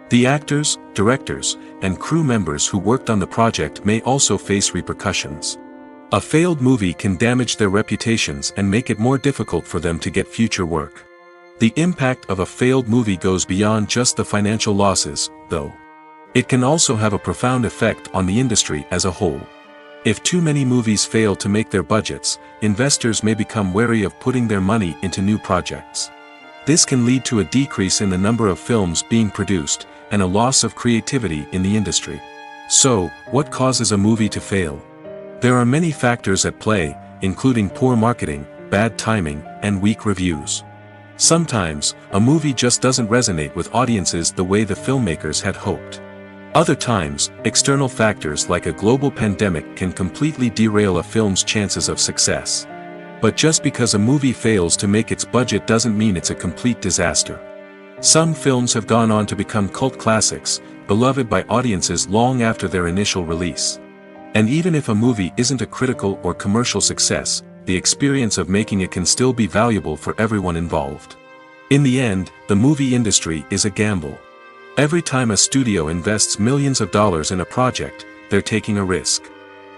S1: The actors, directors, and crew members who worked on the project may also face repercussions. A failed movie can damage their reputations and make it more difficult for them to get future work. The impact of a failed movie goes beyond just the financial losses, though. It can also have a profound effect on the industry as a whole. If too many movies fail to make their budgets, investors may become wary of putting their money into new projects. This can lead to a decrease in the number of films being produced, and a loss of creativity in the industry. So, what causes a movie to fail? There are many factors at play, including poor marketing, bad timing, and weak reviews. Sometimes, a movie just doesn't resonate with audiences the way the filmmakers had hoped. Other times, external factors like a global pandemic can completely derail a film's chances of success. But just because a movie fails to make its budget doesn't mean it's a complete disaster. Some films have gone on to become cult classics, beloved by audiences long after their initial release. And even if a movie isn't a critical or commercial success, the experience of making it can still be valuable for everyone involved. In the end, the movie industry is a gamble. Every time a studio invests millions of dollars in a project, they're taking a risk.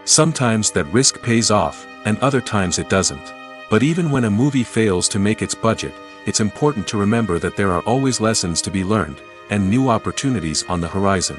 S1: Sometimes that risk pays off, and other times it doesn't. But even when a movie fails to make its budget, it's important to remember that there are always lessons to be learned, and new opportunities on the horizon.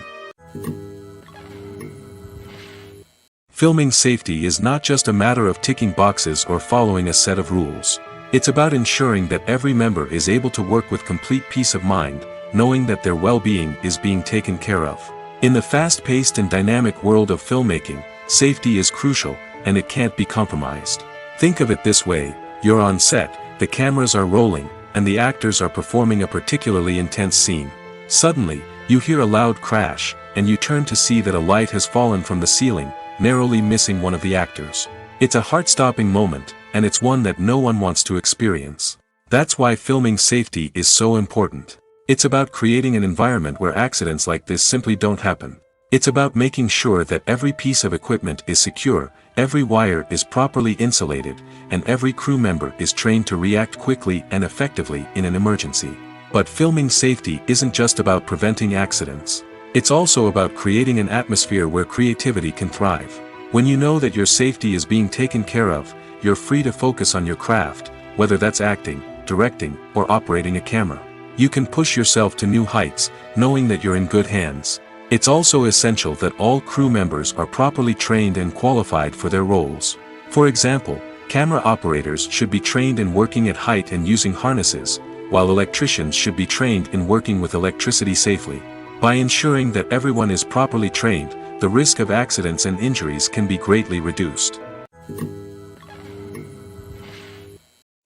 S1: Filming safety is not just a matter of ticking boxes or following a set of rules. It's about ensuring that every member is able to work with complete peace of mind, knowing that their well-being is being taken care of. In the fast-paced and dynamic world of filmmaking, safety is crucial, and it can't be compromised. Think of it this way: you're on set, the cameras are rolling, and the actors are performing a particularly intense scene. Suddenly, you hear a loud crash, and you turn to see that a light has fallen from the ceiling, narrowly missing one of the actors. It's a heart-stopping moment, and it's one that no one wants to experience. That's why filming safety is so important. It's about creating an environment where accidents like this simply don't happen. It's about making sure that every piece of equipment is secure, every wire is properly insulated, and every crew member is trained to react quickly and effectively in an emergency. But filming safety isn't just about preventing accidents. It's also about creating an atmosphere where creativity can thrive. When you know that your safety is being taken care of, you're free to focus on your craft, whether that's acting, directing, or operating a camera. You can push yourself to new heights, knowing that you're in good hands. It's also essential that all crew members are properly trained and qualified for their roles. For example, camera operators should be trained in working at height and using harnesses, while electricians should be trained in working with electricity safely. By ensuring that everyone is properly trained, the risk of accidents and injuries can be greatly reduced.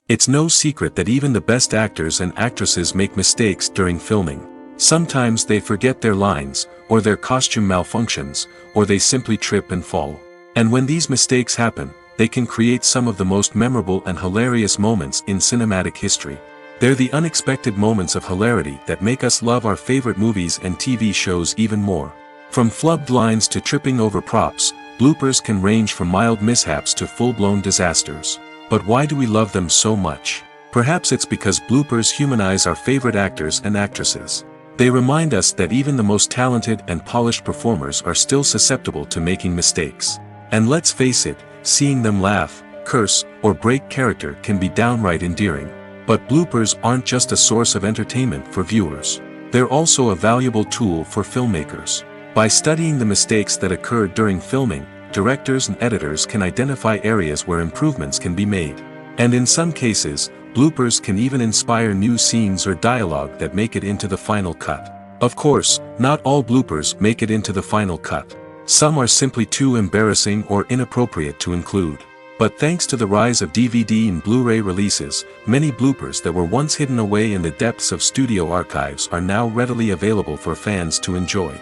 S1: It's no secret that even the best actors and actresses make mistakes during filming. Sometimes they forget their lines, or their costume malfunctions, or they simply trip and fall. And when these mistakes happen, they can create some of the most memorable and hilarious moments in cinematic history. They're the unexpected moments of hilarity that make us love our favorite movies and TV shows even more. From flubbed lines to tripping over props, bloopers can range from mild mishaps to full-blown disasters. But why do we love them so much? Perhaps it's because bloopers humanize our favorite actors and actresses. They remind us that even the most talented and polished performers are still susceptible to making mistakes. And let's face it, seeing them laugh, curse, or break character can be downright endearing. But bloopers aren't just a source of entertainment for viewers. They're also a valuable tool for filmmakers. By studying the mistakes that occurred during filming, directors and editors can identify areas where improvements can be made. And in some cases, bloopers can even inspire new scenes or dialogue that make it into the final cut. Of course, not all bloopers make it into the final cut. Some are simply too embarrassing or inappropriate to include. But thanks to the rise of DVD and Blu-ray releases, many bloopers that were once hidden away in the depths of studio archives are now readily available for fans to enjoy.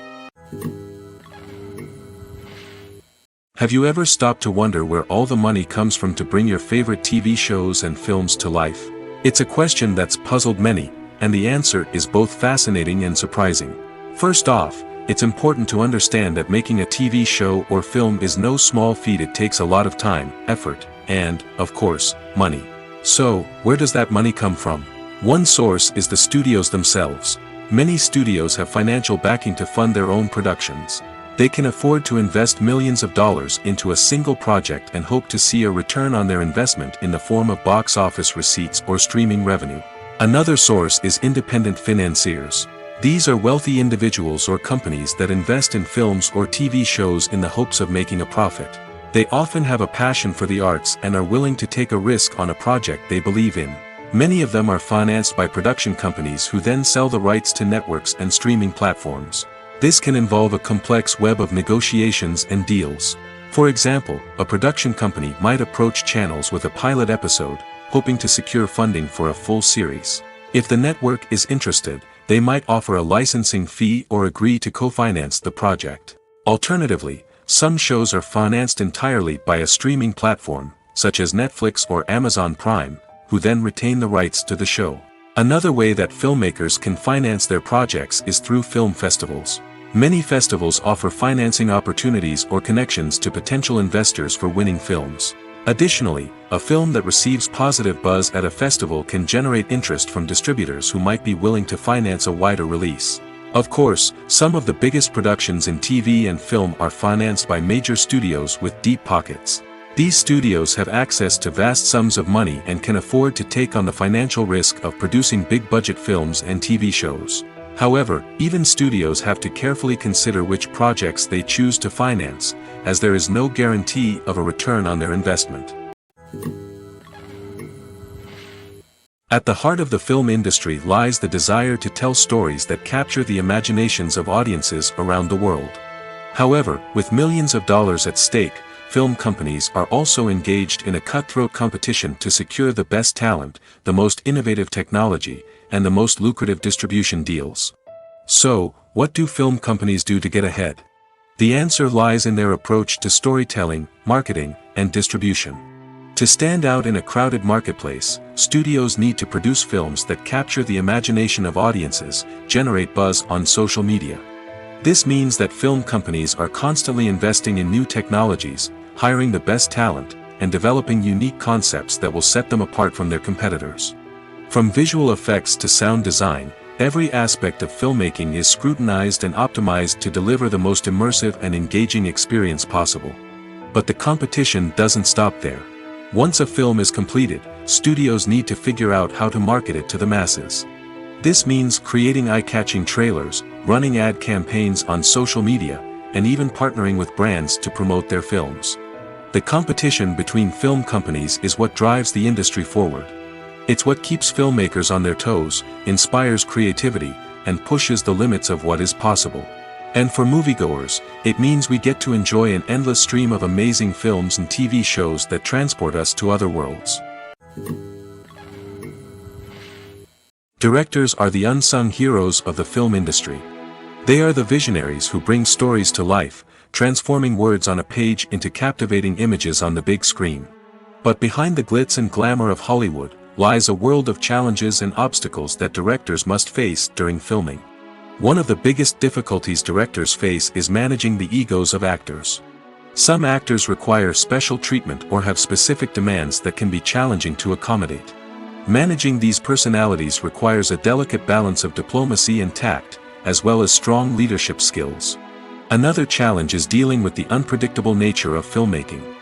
S1: Have you ever stopped to wonder where all the money comes from to bring your favorite TV shows and films to life? It's a question that's puzzled many, and the answer is both fascinating and surprising. First off, it's important to understand that making a TV show or film is no small feat. It takes a lot of time, effort, and, of course, money. So, where does that money come from? One source is the studios themselves. Many studios have financial backing to fund their own productions. They can afford to invest millions of dollars into a single project and hope to see a return on their investment in the form of box office receipts or streaming revenue. Another source is independent financiers. These are wealthy individuals or companies that invest in films or TV shows in the hopes of making a profit. They often have a passion for the arts and are willing to take a risk on a project they believe in. Many of them are financed by production companies who then sell the rights to networks and streaming platforms. This can involve a complex web of negotiations and deals. For example, a production company might approach channels with a pilot episode, hoping to secure funding for a full series. If the network is interested, they might offer a licensing fee or agree to co-finance the project. Alternatively, some shows are financed entirely by a streaming platform, such as Netflix or Amazon Prime, who then retain the rights to the show. Another way that filmmakers can finance their projects is through film festivals. Many festivals offer financing opportunities or connections to potential investors for winning films. Additionally, a film that receives positive buzz at a festival can generate interest from distributors who might be willing to finance a wider release. Of course, some of the biggest productions in TV and film are financed by major studios with deep pockets. These studios have access to vast sums of money and can afford to take on the financial risk of producing big-budget films and TV shows. However, even studios have to carefully consider which projects they choose to finance, as there is no guarantee of a return on their investment. At the heart of the film industry lies the desire to tell stories that capture the imaginations of audiences around the world. However, with millions of dollars at stake, film companies are also engaged in a cutthroat competition to secure the best talent, the most innovative technology, and the most lucrative distribution deals. So, what do film companies do to get ahead? The answer lies in their approach to storytelling, marketing, and distribution. To stand out in a crowded marketplace, studios need to produce films that capture the imagination of audiences, generate buzz on social media. This means that film companies are constantly investing in new technologies, hiring the best talent, and developing unique concepts that will set them apart from their competitors. From visual effects to sound design, every aspect of filmmaking is scrutinized and optimized to deliver the most immersive and engaging experience possible. But the competition doesn't stop there. Once a film is completed, studios need to figure out how to market it to the masses. This means creating eye-catching trailers, running ad campaigns on social media, and even partnering with brands to promote their films. The competition between film companies is what drives the industry forward. It's what keeps filmmakers on their toes, inspires creativity, and pushes the limits of what is possible. And for moviegoers, it means we get to enjoy an endless stream of amazing films and TV shows that transport us to other worlds. Directors are the unsung heroes of the film industry. They are the visionaries who bring stories to life, transforming words on a page into captivating images on the big screen. But behind the glitz and glamour of Hollywood lies a world of challenges and obstacles that directors must face during filming. One of the biggest difficulties directors face is managing the egos of actors. Some actors require special treatment or have specific demands that can be challenging to accommodate. Managing these personalities requires a delicate balance of diplomacy and tact, as well as strong leadership skills. Another challenge is dealing with the unpredictable nature of filmmaking.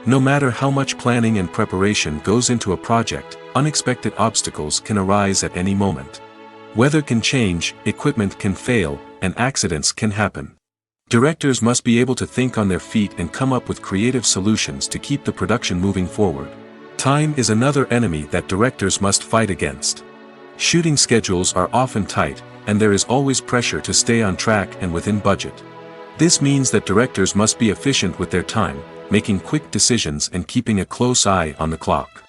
S1: No matter how much planning and preparation goes into a project, unexpected obstacles can arise at any moment. Weather can change, equipment can fail, and accidents can happen. Directors must be able to think on their feet and come up with creative solutions to keep the production moving forward. Time is another enemy that directors must fight against. Shooting schedules are often tight, and there is always pressure to stay on track and within budget. This means that directors must be efficient with their time, making quick decisions and keeping a close eye on the clock.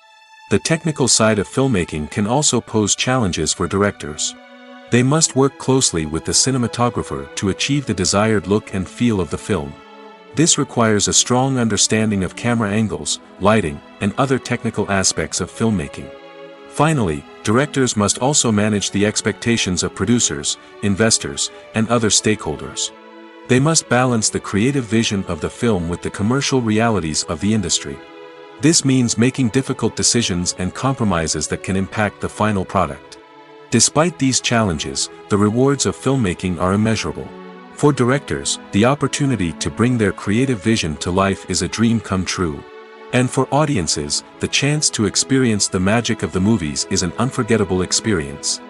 S1: The technical side of filmmaking can also pose challenges for directors. They must work closely with the cinematographer to achieve the desired look and feel of the film. This requires a strong understanding of camera angles, lighting, and other technical aspects of filmmaking. Finally, directors must also manage the expectations of producers, investors, and other stakeholders. They must balance the creative vision of the film with the commercial realities of the industry. This means making difficult decisions and compromises that can impact the final product. Despite these challenges, the rewards of filmmaking are immeasurable. For directors, the opportunity to bring their creative vision to life is a dream come true. And for audiences, the chance to experience the magic of the movies is an unforgettable experience.